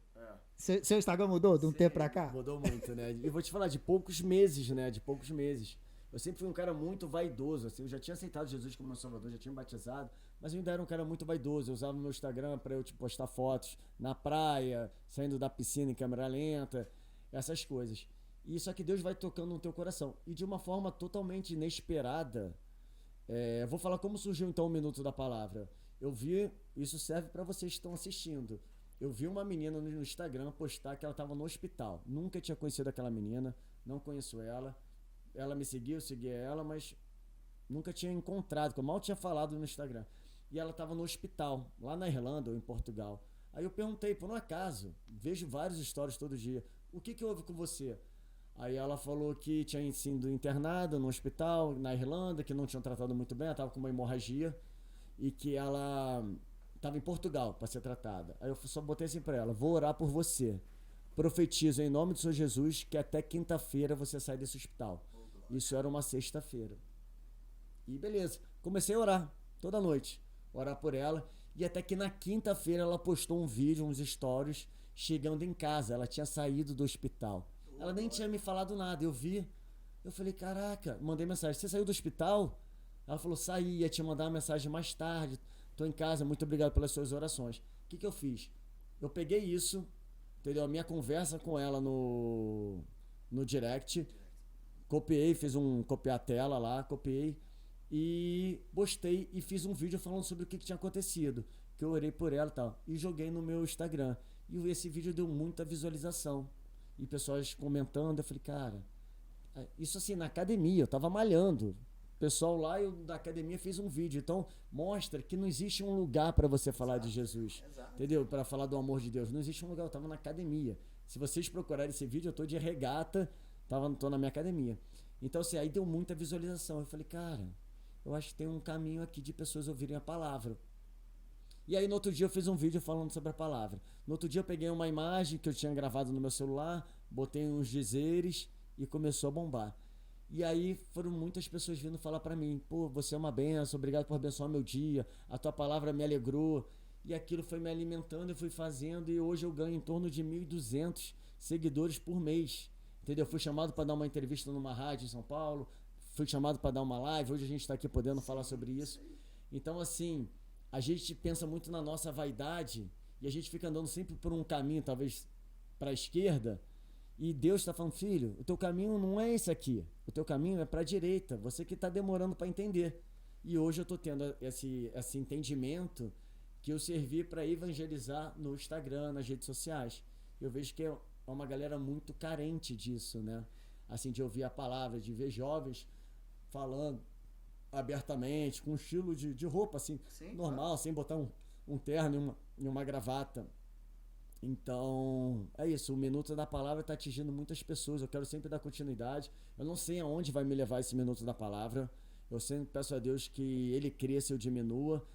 Seu Instagram mudou de um tempo pra cá? Mudou muito, né? E vou te falar, de poucos meses, né? De poucos meses. Eu sempre fui um cara muito vaidoso, assim. Eu já tinha aceitado Jesus como meu salvador, já tinha me batizado, mas eu ainda era um cara muito vaidoso. Eu usava o meu Instagram pra eu postar fotos na praia, saindo da piscina em câmera lenta, essas coisas. E só que Deus vai tocando no teu coração. E de uma forma totalmente inesperada, vou falar como surgiu então o Minuto da Palavra. Eu vi, isso serve para vocês que estão assistindo. Eu vi uma menina no Instagram postar que ela estava no hospital. Nunca tinha conhecido aquela menina, não conheço ela. Ela me seguiu, eu seguia ela, mas nunca tinha encontrado, eu mal tinha falado no Instagram. E ela estava no hospital, lá na Irlanda ou em Portugal. Aí eu perguntei, por um acaso, vejo vários stories todo dia, o que houve com você? Aí ela falou que tinha sido internada no hospital, na Irlanda, que não tinham tratado muito bem, ela estava com uma hemorragia e que ela estava em Portugal para ser tratada. Aí eu só botei assim para ela, vou orar por você. profetizo em nome do Senhor Jesus que até quinta-feira você sai desse hospital. Isso era uma sexta-feira. E beleza, comecei a orar toda noite, orar por ela, e até que na quinta-feira ela postou um vídeo, uns stories, chegando em casa. Ela tinha saído do hospital. Ela nem tinha me falado nada, eu vi. Eu falei, caraca, mandei mensagem, você saiu do hospital? Ela falou, saí, ia te mandar uma mensagem mais tarde, tô em casa, muito obrigado pelas suas orações. O que eu fiz? Eu peguei isso, entendeu? A minha conversa com ela no direct, copiei, fiz copiar a tela lá, copiei e postei e fiz um vídeo falando sobre o que tinha acontecido, que eu orei por ela e tal, e joguei no meu Instagram. E esse vídeo deu muita visualização. E pessoas comentando, eu falei, cara, isso assim, na academia, eu tava malhando. O pessoal lá, eu da academia fez um vídeo. Então, mostra que não existe um lugar para você falar de Jesus. Entendeu? Para falar do amor de Deus. Não existe um lugar, eu tava na academia. Se vocês procurarem esse vídeo, eu tô de regata, tô na minha academia. Então, assim, aí deu muita visualização. Eu falei, cara, eu acho que tem um caminho aqui de pessoas ouvirem a palavra. E aí no outro dia eu fiz um vídeo falando sobre a palavra. No outro dia eu peguei uma imagem que eu tinha gravado no meu celular, botei uns dizeres e começou a bombar. E aí foram muitas pessoas vindo falar pra mim, pô, você é uma benção, obrigado por abençoar meu dia, a tua palavra me alegrou. E aquilo foi me alimentando, eu fui fazendo, e hoje eu ganho em torno de 1.200 seguidores por mês. Entendeu? Fui chamado para dar uma entrevista numa rádio em São Paulo, fui chamado para dar uma live, hoje a gente está aqui podendo falar sobre isso. Então, assim, a gente pensa muito na nossa vaidade e a gente fica andando sempre por um caminho, talvez para a esquerda, e Deus está falando, filho, o teu caminho não é esse aqui, o teu caminho é para a direita, você que está demorando para entender. E hoje eu estou tendo esse entendimento que eu servi para evangelizar no Instagram, nas redes sociais. Eu vejo que é uma galera muito carente disso, né? Assim, de ouvir a palavra, de ver jovens falando abertamente, com um estilo de roupa assim, sim, normal, claro, sem botar um terno e uma gravata. Então, é isso, o Minuto da Palavra está atingindo muitas pessoas, eu quero sempre dar continuidade. Eu não sei aonde vai me levar esse Minuto da Palavra, eu sempre peço a Deus que Ele cresça e eu diminua,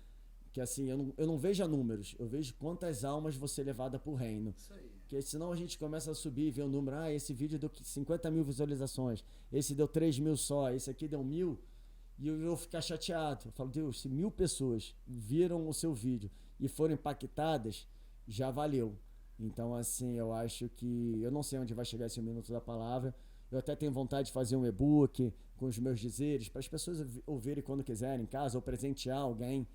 que assim, eu não vejo números, eu vejo quantas almas vão ser levadas para o reino. Isso aí. Porque senão a gente começa a subir e ver o número, esse vídeo deu 50 mil visualizações, esse deu 3 mil só, esse aqui deu 1.000, e eu vou ficar chateado. Eu falo, Deus, se 1.000 pessoas viram o seu vídeo e foram impactadas, já valeu. Então, assim, eu acho que... Eu não sei onde vai chegar esse Minuto da Palavra. Eu até tenho vontade de fazer um e-book com os meus dizeres, para as pessoas ouvirem quando quiserem em casa, ou presentear alguém.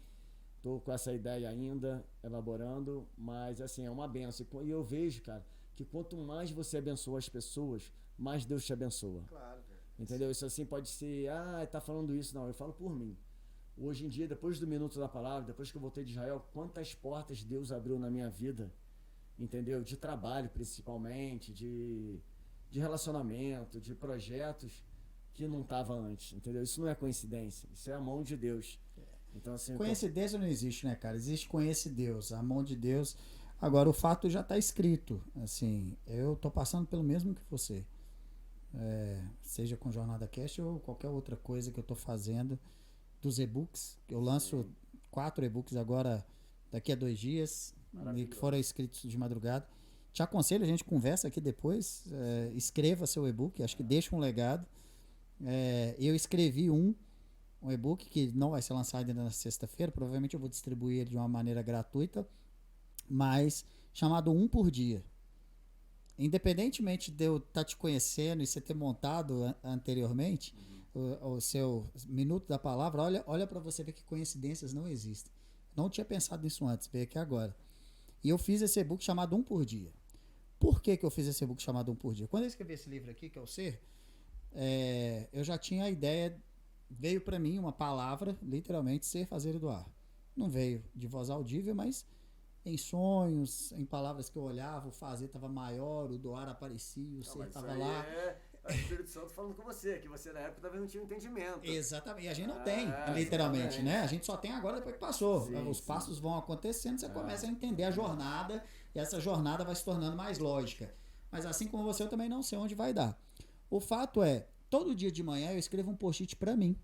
Estou com essa ideia ainda, elaborando, mas, assim, é uma benção. E eu vejo, cara, que quanto mais você abençoa as pessoas, mais Deus te abençoa. Claro, cara. Entendeu? Isso assim pode ser, tá falando isso. Não, eu falo por mim. Hoje em dia, depois do Minuto da Palavra, depois que eu voltei de Israel, quantas portas Deus abriu na minha vida, entendeu? De trabalho, principalmente, de relacionamento, de projetos que não estava antes, entendeu? Isso não é coincidência, isso é a mão de Deus. Então, assim, coincidência não existe, né, cara? Existe conhece Deus, a mão de Deus. Agora, o fato já está escrito. Assim, eu tô passando pelo mesmo que você. Seja com Jornada Cast ou qualquer outra coisa que eu tô fazendo, dos e-books. Eu lanço 4 e-books agora, daqui a 2 dias, que foram escritos de madrugada. Te aconselho, a gente conversa aqui depois, escreva seu e-book, acho que deixa um legado. Eu escrevi um e-book que não vai ser lançado ainda na sexta-feira, provavelmente eu vou distribuir ele de uma maneira gratuita, mas chamado 1 por Dia. Independentemente de eu estar te conhecendo e você ter montado anteriormente o seu Minuto da Palavra, olha para você ver que coincidências não existem. Não tinha pensado nisso antes, veio aqui agora. E eu fiz esse e-book chamado 1 por Dia. Por que eu fiz esse e-book chamado 1 por Dia? Quando eu escrevi esse livro aqui, que é o Ser, eu já tinha a ideia, veio para mim uma palavra, literalmente, ser, fazer e doar. Não veio de voz audível, mas em sonhos, em palavras que eu olhava, o fazer estava maior, o doar aparecia, o ser estava lá. É o Espírito Santo falando com você, que você na época talvez não tinha um entendimento. Exatamente, e a gente não tem, literalmente, né? A gente só tem agora depois que passou. Os passos vão acontecendo, você começa a entender a jornada, e essa jornada vai se tornando mais lógica. Mas assim como você, eu também não sei onde vai dar. O fato é, todo dia de manhã eu escrevo um post-it pra mim.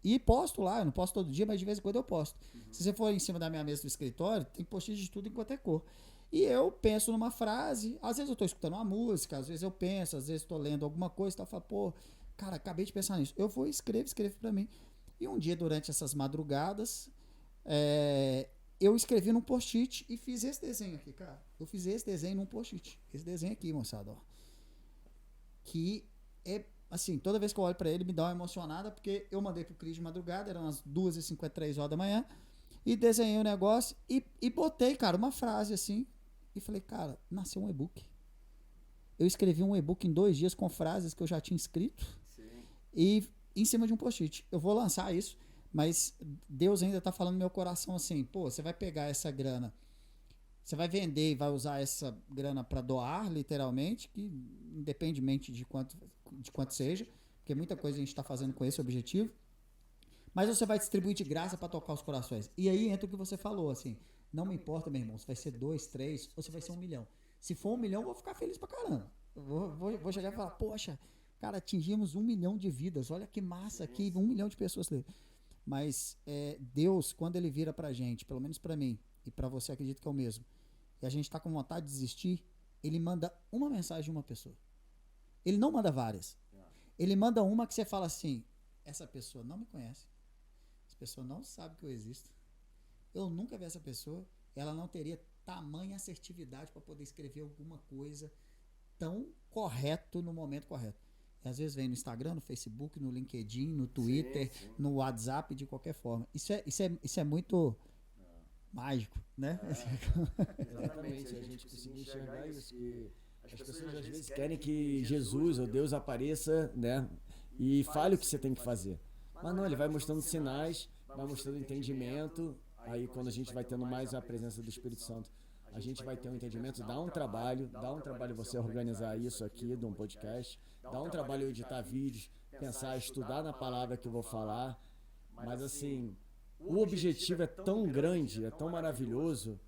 E posto lá, eu não posto todo dia, mas de vez em quando eu posto. Se você for em cima da minha mesa do escritório, tem post-it de tudo enquanto é cor. E eu penso numa frase, às vezes eu estou escutando uma música, às vezes eu penso, às vezes estou lendo alguma coisa, e falo, pô, cara, acabei de pensar nisso. Eu vou e escrevo para mim. E um dia, durante essas madrugadas, eu escrevi num post-it e fiz esse desenho aqui, cara. Eu fiz esse desenho num post-it. Esse desenho aqui, moçada, ó. Que é, assim, toda vez que eu olho para ele, me dá uma emocionada, porque eu mandei pro Cris de madrugada, eram umas 2h53 da manhã, e desenhei o negócio e botei, cara, uma frase assim, e falei, cara, nasceu um e-book. Eu escrevi um e-book em 2 dias com frases que eu já tinha escrito. Sim. E em cima de um post-it. Eu vou lançar isso, mas Deus ainda está falando no meu coração assim, pô, você vai pegar essa grana, você vai vender e vai usar essa grana para doar, literalmente, que independentemente de quanto seja, porque muita coisa a gente está fazendo com esse objetivo, mas você vai distribuir de graça para tocar os corações. E aí entra o que você falou, assim, não me importa, meu irmão, se vai ser 2, 3 ou se vai ser 1 milhão. Se for 1 milhão, eu vou ficar feliz pra caramba. Vou chegar e falar, poxa, cara, atingimos 1 milhão de vidas, olha que massa aqui, 1 milhão de pessoas. Mas Deus, quando ele vira pra gente, pelo menos pra mim, e pra você, acredito que é o mesmo, e a gente tá com vontade de desistir, ele manda uma mensagem de uma pessoa. Ele não manda várias. Ele manda uma que você fala assim, essa pessoa não me conhece, essa pessoa não sabe que eu existo, eu nunca vi essa pessoa, ela não teria tamanha assertividade para poder escrever alguma coisa tão correto no momento correto. E às vezes vem no Instagram, no Facebook, no LinkedIn, no Twitter, sim. No WhatsApp, de qualquer forma. Isso é muito mágico, né? Exatamente, a gente precisa enxergar isso, que as pessoas às vezes querem que Jesus ou Deus apareça, né, e fale o que você tem que fazer. Mas não, ele vai mostrando sinais, vai mostrando entendimento. Aí quando a gente vai tendo mais a presença do Espírito Santo, a gente vai ter um entendimento, dá um trabalho você organizar isso aqui de um podcast, dá um trabalho eu editar vídeos, pensar, estudar na palavra que eu vou falar, mas assim, o objetivo é tão grande, é tão maravilhoso,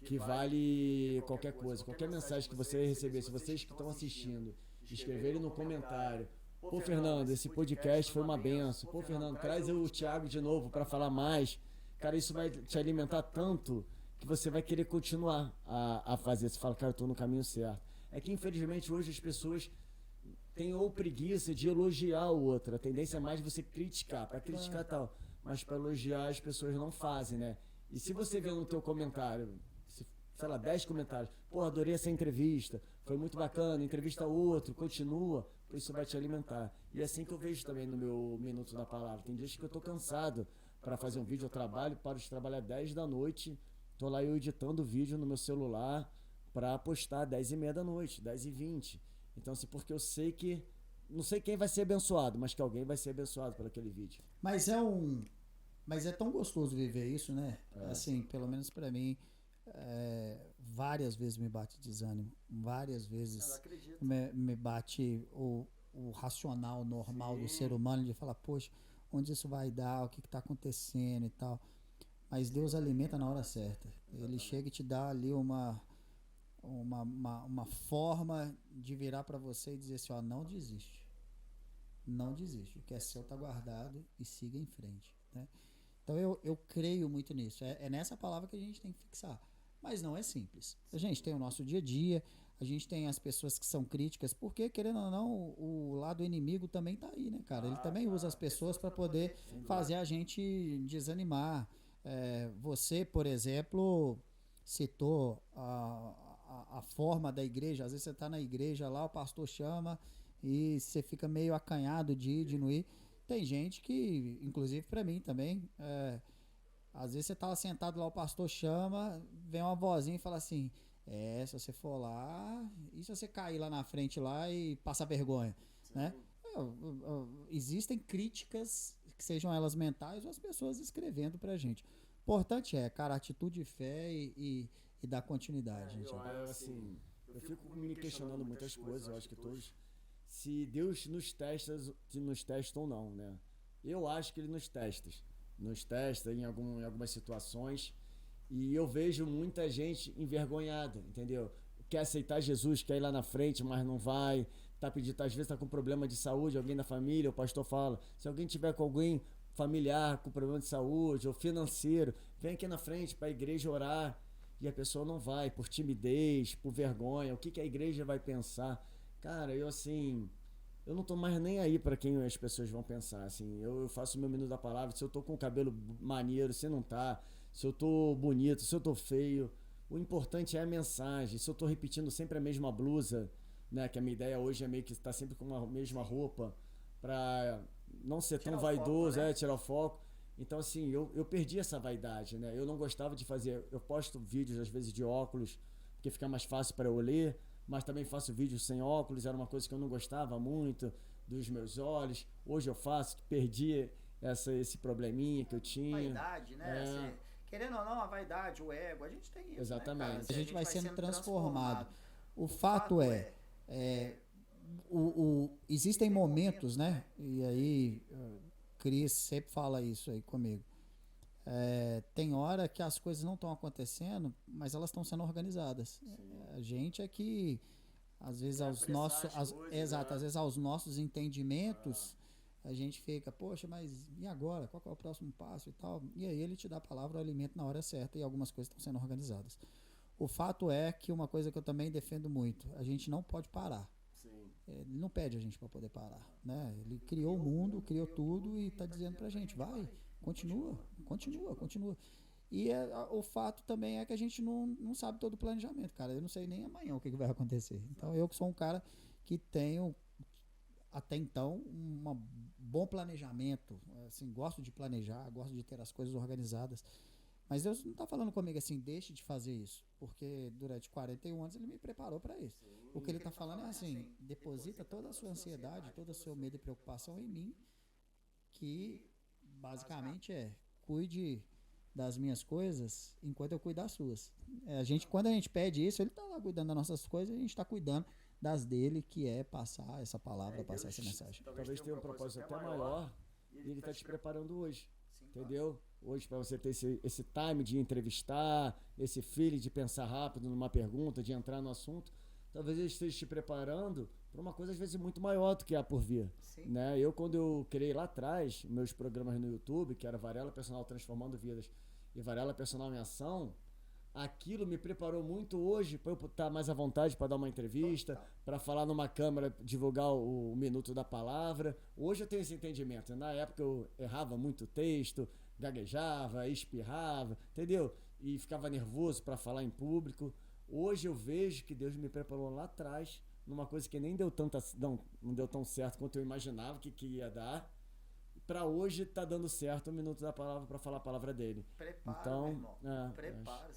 que vale qualquer coisa, qualquer mensagem que você receber, se vocês que estão assistindo, escreverem no comentário, pô, Fernando, esse podcast foi uma benção, pô, Fernando, traz o Thiago de novo para falar mais. Cara, isso vai te alimentar tanto que você vai querer continuar a fazer. Você fala, cara, eu tô no caminho certo. É que, infelizmente, hoje as pessoas têm ou preguiça de elogiar o outro. A tendência é mais você criticar, para criticar tal. Mas para elogiar as pessoas não fazem, né? E se você vê no teu comentário, sei lá, 10 comentários, pô, adorei essa entrevista, foi muito bacana, entrevista outro, continua, isso vai te alimentar. E é assim que eu vejo também no meu Minuto da Palavra. Tem dias que eu tô cansado para fazer um vídeo, eu paro de trabalhar 10 da noite, tô lá eu editando o vídeo no meu celular para postar 10h30 da noite, 10h20. Então, assim, porque eu sei que, não sei quem vai ser abençoado, mas que alguém vai ser abençoado por aquele vídeo. Mas é tão gostoso viver isso, né? Assim, pelo menos para mim, várias vezes me bate desânimo, várias vezes me bate o racional normal do ser humano de falar, poxa, onde isso vai dar, o que está acontecendo e tal. Mas Deus alimenta na hora certa. Ele chega e te dá ali uma forma de virar para você e dizer assim, ó, não desiste. Não desiste. O que é seu está guardado e siga em frente, né? Então eu creio muito nisso. É nessa palavra que a gente tem que fixar. Mas não é simples. A gente tem o nosso dia a dia, a gente tem as pessoas que são críticas, porque, querendo ou não, o lado inimigo também tá aí, né, cara? Ele também usa as pessoas para poder fazer a gente desanimar. Você, por exemplo, citou a forma da igreja. Às vezes você tá na igreja lá, o pastor chama e você fica meio acanhado de ir, de não ir. Tem gente que, inclusive para mim também, às vezes você tá sentado lá, o pastor chama, vem uma vozinha e fala assim, se você for lá, e se você cair lá na frente lá e passar vergonha, né? Existem críticas, que sejam elas mentais ou as pessoas escrevendo pra gente. O importante cara, atitude de fé e dar continuidade, gente. Eu fico me questionando muitas coisas, eu acho que todos, se Deus nos testa ou não, né? Eu acho que Ele nos testa em algumas situações, e eu vejo muita gente envergonhada, entendeu? Quer aceitar Jesus, quer ir lá na frente, mas não vai, às vezes tá com problema de saúde, alguém da família, o pastor fala, se alguém tiver com alguém familiar com problema de saúde ou financeiro, vem aqui na frente para a igreja orar. e a pessoa não vai por timidez, por vergonha, o que a igreja vai pensar. Cara, eu não tô mais nem aí para quem as pessoas vão pensar, assim. Eu faço o meu minuto da palavra, se eu tô com o cabelo maneiro, se não tá, se eu tô bonito, se eu tô feio, o importante é a mensagem. Se eu tô repetindo sempre a mesma blusa, né, que a minha ideia hoje é meio que estar sempre com a mesma roupa, para não ser tão vaidoso, foco, né? Tirar o foco. Então, assim, eu perdi essa vaidade, né? Eu não gostava de fazer... Eu posto vídeos, às vezes, de óculos, porque fica mais fácil para eu ler, mas também faço vídeos sem óculos, era uma coisa que eu não gostava muito dos meus olhos. Hoje eu faço, perdi esse probleminha que eu tinha. Vaidade, né? Querendo ou não, a vaidade, o ego, a gente tem isso. Exatamente. Né, a gente vai sendo transformado. O fato existem momentos, né? E aí, Cris sempre fala isso aí comigo. Tem hora que as coisas não estão acontecendo, mas elas estão sendo organizadas. A gente é que às vezes às vezes aos nossos entendimentos a gente fica, poxa, mas e agora? Qual que é o próximo passo e tal? E aí ele te dá a palavra, o alimento na hora certa, e algumas coisas estão sendo organizadas. O fato é que uma coisa que eu também defendo muito, a gente não pode parar. Ele não pede a gente para poder parar, né? Ele criou o mundo, criou tudo e está dizendo para a gente, vai, continua. E o fato também é que a gente não sabe todo o planejamento, cara. Eu não sei nem amanhã o que vai acontecer. Então eu que sou um cara que tenho até então um bom planejamento, assim, gosto de planejar, gosto de ter as coisas organizadas. Mas Deus não está falando comigo assim, deixe de fazer isso, porque durante 41 anos ele me preparou para isso. O que ele está falando é assim, deposita toda a sua ansiedade, todo o seu medo e preocupação em mim, que basicamente cuide das minhas coisas enquanto eu cuido das suas. Quando a gente pede isso, ele está lá cuidando das nossas coisas e a gente está cuidando das dele, que é passar essa palavra, passar essa mensagem. Talvez tenha um propósito até maior e ele está te preparando hoje. Entendeu? Hoje, para você ter esse time de entrevistar, esse feeling de pensar rápido numa pergunta, de entrar no assunto, talvez ele esteja te preparando para uma coisa às vezes muito maior do que há por vir. Né? Quando eu criei lá atrás meus programas no YouTube, que era Varela Personal Transformando Vidas e Varela Personal em Ação, aquilo me preparou muito hoje para eu estar mais à vontade para dar uma entrevista, para falar numa câmera, divulgar o minuto da palavra. Hoje eu tenho esse entendimento. Na época eu errava muito texto, gaguejava, espirrava, entendeu? E ficava nervoso para falar em público. Hoje eu vejo que Deus me preparou lá atrás numa coisa que nem não deu tão certo quanto eu imaginava que ia dar. Para hoje tá dando certo o minuto da palavra para falar a palavra dele. Então,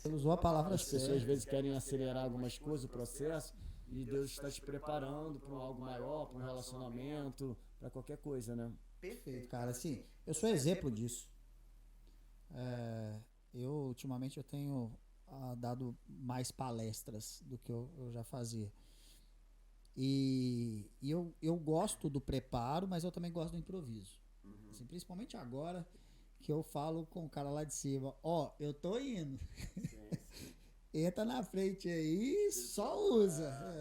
ele usou a palavra certa. As pessoas às vezes querem acelerar algumas coisas, o processo, e Deus está te preparando para algo maior, para um relacionamento, para qualquer coisa, né? Perfeito, cara. Assim, eu sou exemplo disso. Ultimamente eu tenho dado mais palestras do que eu já fazia. E eu gosto do preparo, mas eu também gosto do improviso. Assim, principalmente agora que eu falo com o cara lá de cima, eu tô indo. Entra na frente aí, só usa,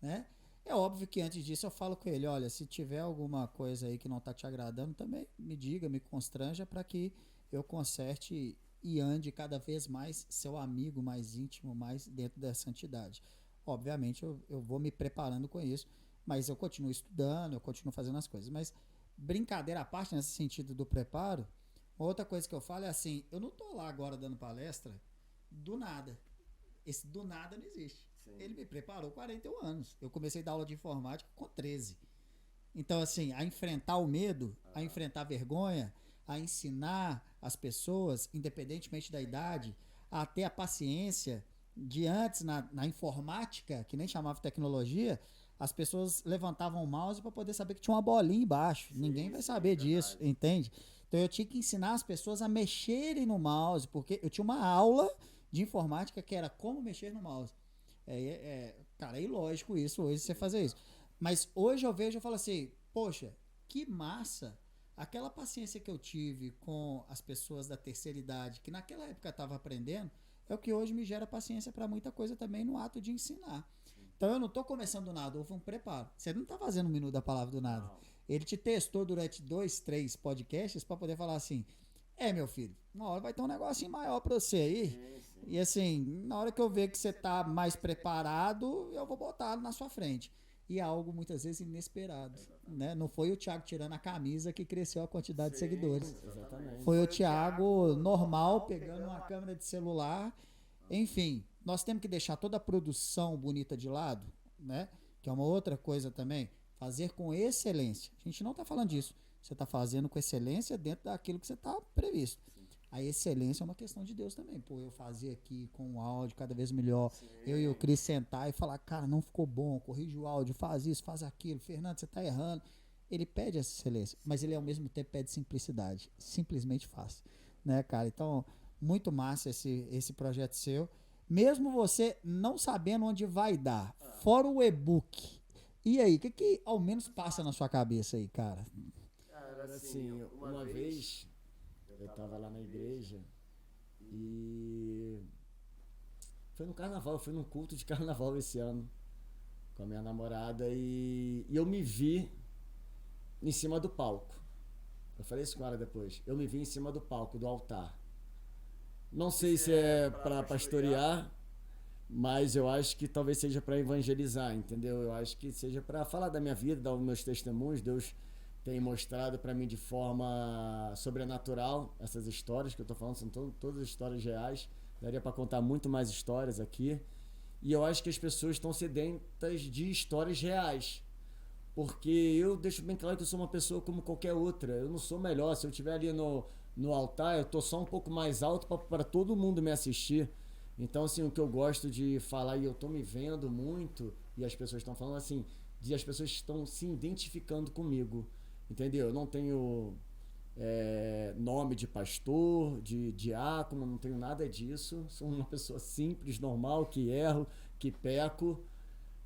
né? É óbvio que antes disso eu falo com ele, olha, se tiver alguma coisa aí que não tá te agradando, também me diga, me constranja para que eu conserte e ande cada vez mais seu amigo mais íntimo, mais dentro dessa entidade. Obviamente eu vou me preparando com isso, mas eu continuo estudando, eu continuo fazendo as coisas. Mas brincadeira à parte, nesse sentido do preparo, outra coisa que eu falo é assim, eu não tô lá agora dando palestra do nada. Esse do nada não existe. Ele me preparou 41 anos. Eu comecei a dar aula de informática com 13. Então, assim, a enfrentar o medo, a enfrentar a vergonha, a ensinar as pessoas, independentemente da idade, a ter a paciência de antes, na informática, que nem chamava tecnologia, as pessoas levantavam o mouse para poder saber que tinha uma bolinha embaixo. Ninguém vai saber disso, entende? Então eu tinha que ensinar as pessoas a mexerem no mouse, porque eu tinha uma aula de informática que era como mexer no mouse. Cara, é ilógico isso hoje, você fazer isso. Mas hoje eu vejo e falo assim, poxa, que massa aquela paciência que eu tive com as pessoas da terceira idade, que naquela época estava aprendendo, é o que hoje me gera paciência para muita coisa também no ato de ensinar. Então eu não estou começando do nada, houve um preparo. Você não está fazendo um minuto da palavra do nada. Ele te testou durante 2, 3 podcasts para poder falar assim, meu filho, uma hora vai ter um negocinho maior pra você aí. Sim. E assim, na hora que eu ver que você tá mais preparado, eu vou botar na sua frente. E é algo muitas vezes inesperado, né? Não foi o Thiago tirando a camisa que cresceu a quantidade de seguidores. Exatamente. Foi o Thiago normal pegando uma câmera de celular. Enfim, nós temos que deixar toda a produção bonita de lado, né? Que é uma outra coisa também. Fazer com excelência. A gente não está falando disso. Você está fazendo com excelência dentro daquilo que você está previsto. A excelência é uma questão de Deus também. Pô, eu fazer aqui com o áudio cada vez melhor. Eu e o Cris sentar e falar, cara, não ficou bom, corrige o áudio, faz isso, faz aquilo. Fernando, você está errando. Ele pede essa excelência, mas ele ao mesmo tempo pede simplicidade. Simplesmente faz. Né, cara? Então, muito massa esse projeto seu. Mesmo você não sabendo onde vai dar, fora o e-book. E aí, o que ao menos passa na sua cabeça aí, cara? Cara, assim, uma vez eu tava lá na igreja e foi no carnaval, eu fui num culto de carnaval esse ano com a minha namorada e eu me vi em cima do palco. Eu falei isso com ela depois. Eu me vi em cima do palco, do altar. Não sei se é para pastorear, mas eu acho que talvez seja para evangelizar, entendeu? Eu acho que seja para falar da minha vida, dar os meus testemunhos. Deus tem mostrado para mim de forma sobrenatural essas histórias que eu tô falando, são todas histórias reais. Daria para contar muito mais histórias aqui. E eu acho que as pessoas estão sedentas de histórias reais. Porque eu deixo bem claro que eu sou uma pessoa como qualquer outra. Eu não sou melhor. Se eu estiver ali no altar, eu tô só um pouco mais alto para todo mundo me assistir. Então, assim, o que eu gosto de falar, e eu tô me vendo muito, e as pessoas estão falando assim, de as pessoas estão se identificando comigo. Entendeu? Eu não tenho nome de pastor, de diácono, não tenho nada disso. Sou uma pessoa simples, normal, que erro, que peco,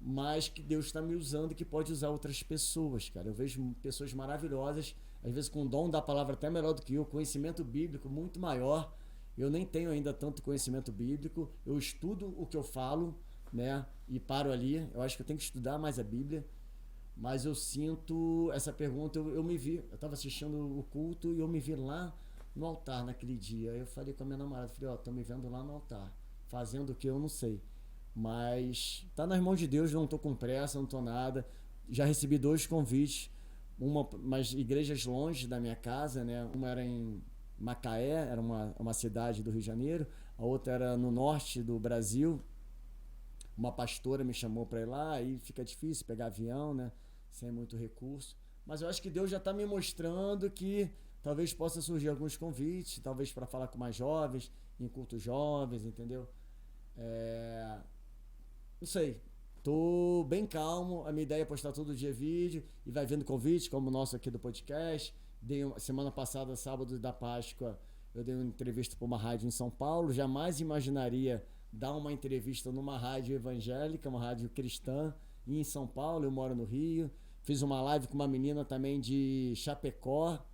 mas que Deus está me usando e que pode usar outras pessoas, cara. Eu vejo pessoas maravilhosas, às vezes com o dom da palavra até melhor do que eu, conhecimento bíblico muito maior. Eu nem tenho ainda tanto conhecimento bíblico, eu estudo o que eu falo, né, e paro ali. Eu acho que eu tenho que estudar mais a Bíblia, mas eu sinto essa pergunta, eu me vi, eu estava assistindo o culto e eu me vi lá no altar naquele dia. Eu falei com a minha namorada, falei, tô me vendo lá no altar, fazendo o que eu não sei. Mas tá nas mãos de Deus, não tô com pressa, não tô nada. Já recebi 2 convites, umas igrejas longe da minha casa, né? Uma era em Macaé, era uma cidade do Rio de Janeiro, a outra era no norte do Brasil. Uma pastora me chamou para ir lá, aí fica difícil pegar avião, né? Sem muito recurso. Mas eu acho que Deus já tá me mostrando que talvez possa surgir alguns convites, talvez para falar com mais jovens, em cultos jovens, entendeu? Não sei, tô bem calmo. A minha ideia é postar todo dia vídeo e vai vendo convites como o nosso aqui do podcast. Semana passada, sábado da Páscoa, eu dei uma entrevista para uma rádio em São Paulo. Jamais imaginaria dar uma entrevista numa rádio evangélica, uma rádio cristã, e em São Paulo. Eu moro no Rio. Fiz uma live com uma menina também de Chapecó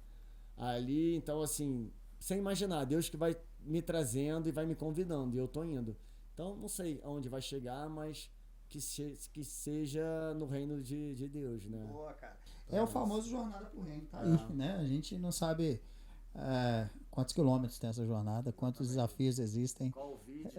ali. Então, assim, sem imaginar, Deus que vai me trazendo e vai me convidando, e eu tô indo. Então, não sei aonde vai chegar, mas que seja no reino de Deus, né? Boa, cara. É o famoso jornada pro reino, tá aí, né? A gente não sabe quantos quilômetros tem essa jornada, quantos desafios existem. Qual o vídeo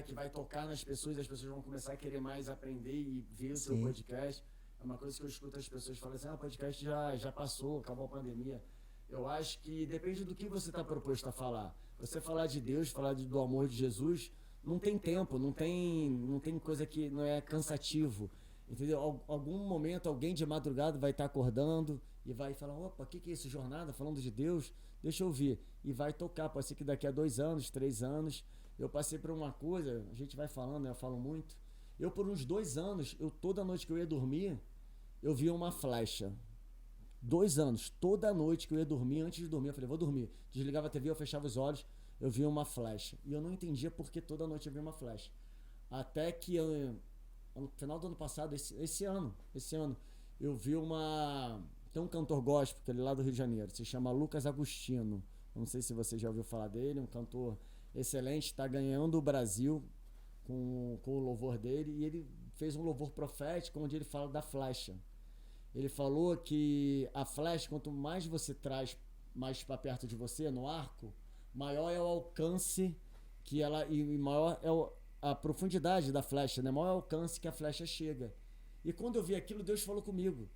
que vai tocar nas pessoas, as pessoas vão começar a querer mais aprender e ver o seu podcast. É uma coisa que eu escuto as pessoas falando assim, o podcast já passou, acabou a pandemia. Eu acho que depende do que você está proposto a falar. Você falar de Deus, falar do amor de Jesus, não tem tempo, não tem coisa que não é cansativo, entendeu? Algum momento alguém de madrugada vai estar acordando e vai falar, opa, o que é isso, jornada, falando de Deus? Deixa eu ouvir. E vai tocar, pode ser que daqui a 2 anos, 3 anos, eu passei por uma coisa, a gente vai falando, eu falo muito, eu por uns 2 anos, toda noite que eu ia dormir, eu via uma flecha. 2 anos, toda noite que eu ia dormir, antes de dormir, eu falei, vou dormir. Desligava a TV, eu fechava os olhos, eu via uma flecha. E eu não entendia porque toda noite eu via uma flecha. Até que no final do ano passado, esse ano, eu vi tem um cantor gospel, que ele é lá do Rio de Janeiro, se chama Lucas Agostino. Não sei se você já ouviu falar dele, um cantor excelente, está ganhando o Brasil com o louvor dele. E ele fez um louvor profético onde ele fala da flecha. Ele falou que a flecha, quanto mais você traz mais para perto de você, no arco, maior é o alcance que ela, e maior é a profundidade da flecha, né? Maior é o alcance que a flecha chega. E quando eu vi aquilo, Deus falou comigo,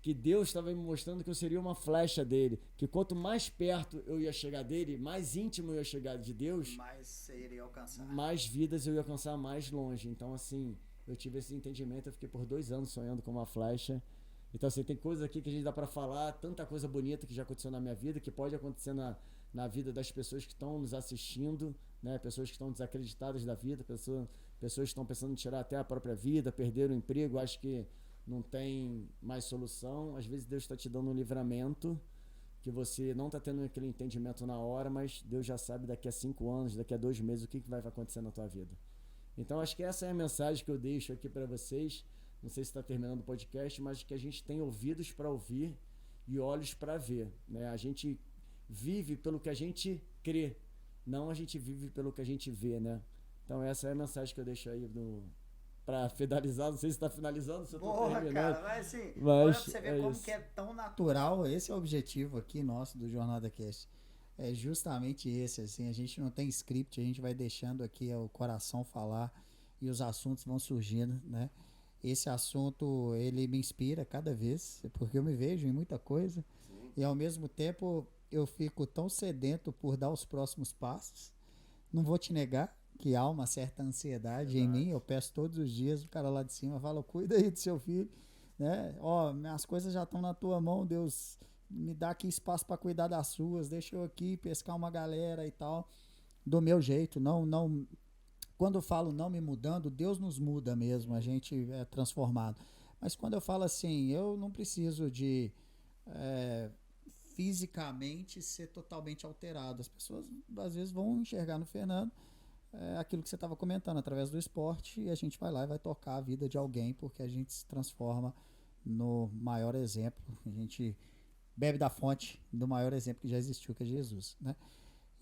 que Deus estava me mostrando que eu seria uma flecha dele, que quanto mais perto eu ia chegar dele, mais íntimo eu ia chegar de Deus, mais você iria alcançar. Mais vidas eu ia alcançar mais longe. Então, assim, eu tive esse entendimento, eu fiquei por 2 anos sonhando com uma flecha. Então, assim, tem coisas aqui que a gente dá pra falar, tanta coisa bonita que já aconteceu na minha vida, que pode acontecer na vida das pessoas que estão nos assistindo, né? Pessoas que estão desacreditadas da vida, pessoas que estão pensando em tirar até a própria vida, perder o emprego, acho que não tem mais solução. Às vezes Deus está te dando um livramento, que você não está tendo aquele entendimento na hora, mas Deus já sabe daqui a 5 anos, daqui a 2 meses, o que vai acontecer na tua vida. Então, acho que essa é a mensagem que eu deixo aqui para vocês. Não sei se está terminando o podcast, mas que a gente tem ouvidos para ouvir e olhos para ver, né? A gente vive pelo que a gente crê, não a gente vive pelo que a gente vê, né? Então, essa é a mensagem que eu deixo aí para finalizar. Não sei se está finalizando, se eu estou terminando. Cara, mas assim, olha pra você ver como que é tão natural. Esse é o objetivo aqui nosso do Jornada Cast. É justamente esse, assim, a gente não tem script, a gente vai deixando aqui o coração falar e os assuntos vão surgindo, né? Esse assunto, ele me inspira cada vez, porque eu me vejo em muita coisa. Sim. E ao mesmo tempo eu fico tão sedento por dar os próximos passos. Não vou te negar que há uma certa ansiedade em mim, eu peço todos os dias, o cara lá de cima fala, cuida aí do seu filho, né? Ó, minhas coisas já estão na tua mão, Deus, me dá aqui espaço para cuidar das suas, deixa eu aqui pescar uma galera e tal, do meu jeito, não, quando eu falo não me mudando, Deus nos muda mesmo, a gente é transformado, mas quando eu falo assim, eu não preciso de fisicamente ser totalmente alterado, as pessoas às vezes vão enxergar no Fernando aquilo que você estava comentando, através do esporte, e a gente vai lá e vai tocar a vida de alguém, porque a gente se transforma no maior exemplo, a gente bebe da fonte do maior exemplo que já existiu, que é Jesus, né?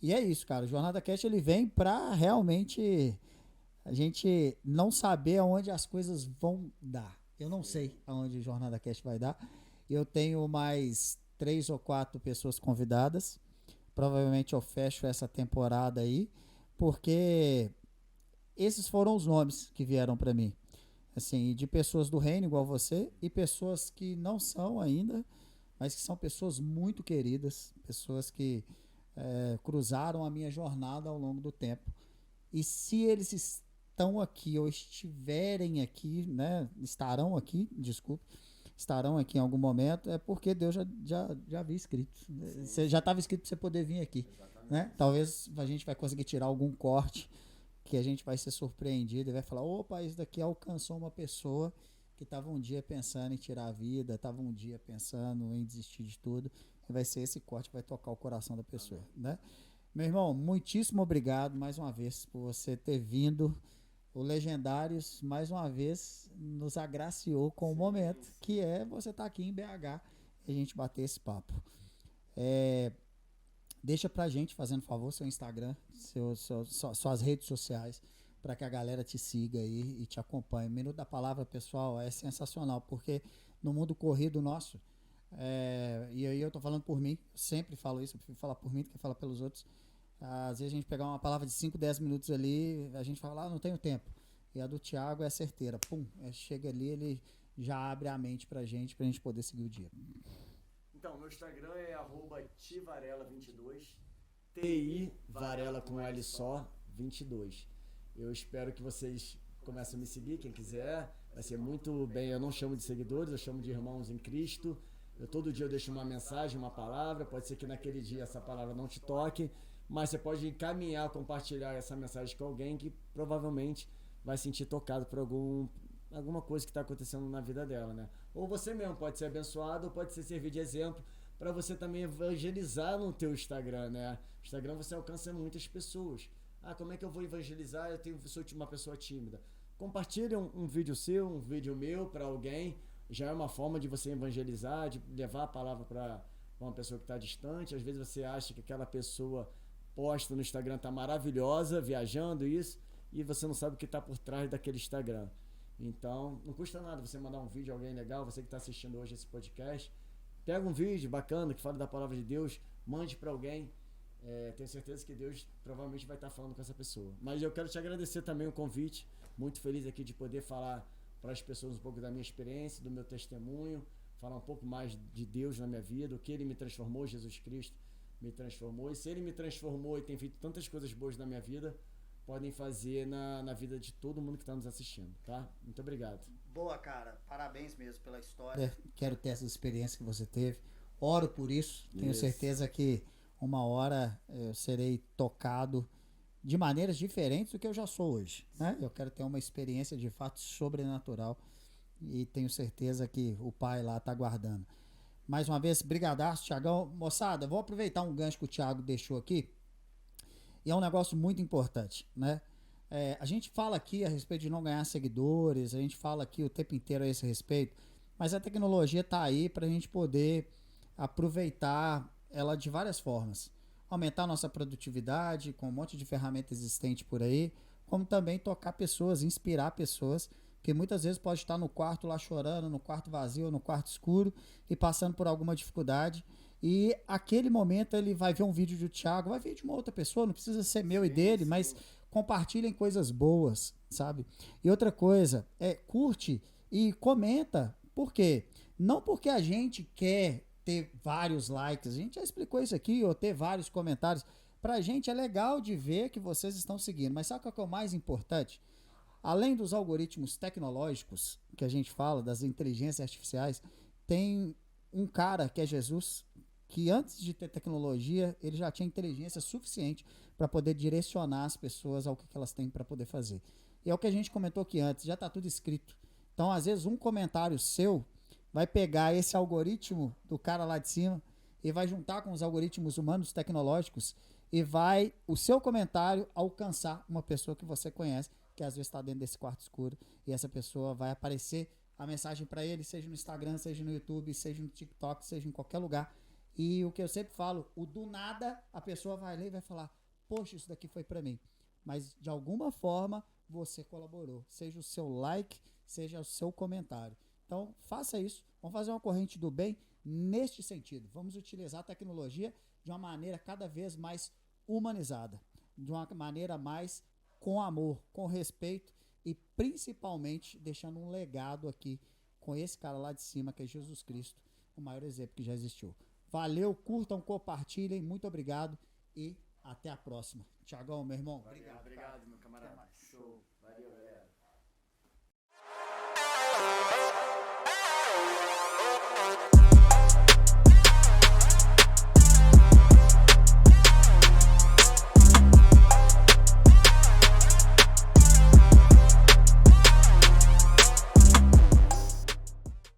E é isso, cara, o Jornada Cast ele vem para realmente a gente não saber aonde as coisas vão dar. Eu não sei aonde o Jornada Cast vai dar. Eu tenho mais 3 ou 4 pessoas convidadas, provavelmente eu fecho essa temporada aí, porque esses foram os nomes que vieram para mim, assim, de pessoas do reino igual você e pessoas que não são ainda, mas que são pessoas muito queridas, pessoas que cruzaram a minha jornada ao longo do tempo. E se eles estão aqui ou estiverem aqui, né, estarão aqui em algum momento, é porque Deus já havia escrito. Você já estava escrito para você poder vir aqui. Né? Talvez a gente vai conseguir tirar algum corte que a gente vai ser surpreendido e vai falar, opa, isso daqui alcançou uma pessoa que estava um dia pensando em tirar a vida, estava um dia pensando em desistir de tudo, e vai ser esse corte que vai tocar o coração da pessoa, né? Meu irmão, muitíssimo obrigado mais uma vez por você ter vindo. O Legendários, mais uma vez, nos agraciou com o momento, que é você estar aqui em BH e a gente bater esse papo. Deixa pra gente, fazendo favor, seu Instagram, suas redes sociais, para que a galera te siga aí e te acompanhe. O Minuto da Palavra, pessoal, é sensacional, porque no mundo corrido nosso, e aí eu tô falando por mim, sempre falo isso, eu prefiro falar por mim do que falar pelos outros. Às vezes a gente pegar uma palavra de 5, 10 minutos ali, a gente fala, não tenho tempo. E a do Thiago é certeira. Pum, chega ali, ele já abre a mente pra gente poder seguir o dia. Então, meu Instagram é @tivarela22, TI Varela com L só, 22. Eu espero que vocês comecem a me seguir, quem quiser. Vai ser muito bem, eu não chamo de seguidores, eu chamo de irmãos em Cristo. Todo dia eu deixo uma mensagem, uma palavra, pode ser que naquele dia essa palavra não te toque, mas você pode encaminhar, compartilhar essa mensagem com alguém que provavelmente vai sentir tocado por alguma coisa que está acontecendo na vida dela, né? Ou você mesmo pode ser abençoado, ou pode ser servir de exemplo para você também evangelizar no teu Instagram, né? No Instagram você alcança muitas pessoas. Como é que eu vou evangelizar? Eu sou uma pessoa tímida. Compartilhe um vídeo seu, um vídeo meu para alguém. Já é uma forma de você evangelizar, de levar a palavra para uma pessoa que está distante. Às vezes você acha que aquela pessoa posta no Instagram está maravilhosa, viajando isso, e você não sabe o que está por trás daquele Instagram. Então, não custa nada você mandar um vídeo a alguém legal, você que está assistindo hoje esse podcast, pega um vídeo bacana que fala da palavra de Deus, mande para alguém. Tenho certeza que Deus provavelmente vai estar falando com essa pessoa. Mas eu quero te agradecer também o convite. Muito feliz aqui de poder falar para as pessoas um pouco da minha experiência, do meu testemunho, falar um pouco mais de Deus na minha vida, o que Ele me transformou, Jesus Cristo me transformou. E se Ele me transformou e tem feito tantas coisas boas na minha vida, podem fazer na vida de todo mundo que está nos assistindo, tá? Muito obrigado. Boa, cara. Parabéns mesmo pela história. Quero ter essa experiência que você teve. Oro por isso. Tenho certeza que uma hora eu serei tocado de maneiras diferentes do que eu já sou hoje, né? Eu quero ter uma experiência de fato sobrenatural e tenho certeza que o Pai lá está aguardando. Mais uma vez, brigadaço, Thiagão. Moçada, vou aproveitar um gancho que o Thiago deixou aqui e é um negócio muito importante, né? A gente fala aqui a respeito de não ganhar seguidores, a gente fala aqui o tempo inteiro a esse respeito, mas a tecnologia está aí para a gente poder aproveitar ela de várias formas. Aumentar nossa produtividade com um monte de ferramenta existente por aí, como também tocar pessoas, inspirar pessoas, que muitas vezes pode estar no quarto lá chorando, no quarto vazio, no quarto escuro e passando por alguma dificuldade. E aquele momento ele vai ver um vídeo do Thiago, vai ver de uma outra pessoa, não precisa ser meu e dele, mas compartilhem coisas boas, sabe? E outra coisa, curte e comenta. Por quê? Não porque a gente quer ter vários likes, a gente já explicou isso aqui, ou ter vários comentários. Pra gente é legal de ver que vocês estão seguindo, mas sabe qual que é o mais importante? Além dos algoritmos tecnológicos que a gente fala, das inteligências artificiais, tem um cara que é Jesus, que antes de ter tecnologia, ele já tinha inteligência suficiente para poder direcionar as pessoas ao que elas têm para poder fazer. E é o que a gente comentou aqui antes, já está tudo escrito. Então, às vezes, um comentário seu vai pegar esse algoritmo do cara lá de cima e vai juntar com os algoritmos humanos tecnológicos e vai o seu comentário alcançar uma pessoa que você conhece, que às vezes está dentro desse quarto escuro, e essa pessoa vai aparecer a mensagem para ele, seja no Instagram, seja no YouTube, seja no TikTok, seja em qualquer lugar. E o que eu sempre falo, o do nada, a pessoa vai ler e vai falar, poxa, isso daqui foi para mim. Mas de alguma forma você colaborou, seja o seu like, seja o seu comentário. Então, faça isso. Vamos fazer uma corrente do bem neste sentido. Vamos utilizar a tecnologia de uma maneira cada vez mais humanizada, de uma maneira mais com amor, com respeito e principalmente deixando um legado aqui com esse cara lá de cima, que é Jesus Cristo, o maior exemplo que já existiu. Valeu, curtam, compartilhem, muito obrigado e até a próxima. Tiagão, meu irmão. Obrigado, meu camarada. Show. Valeu, galera.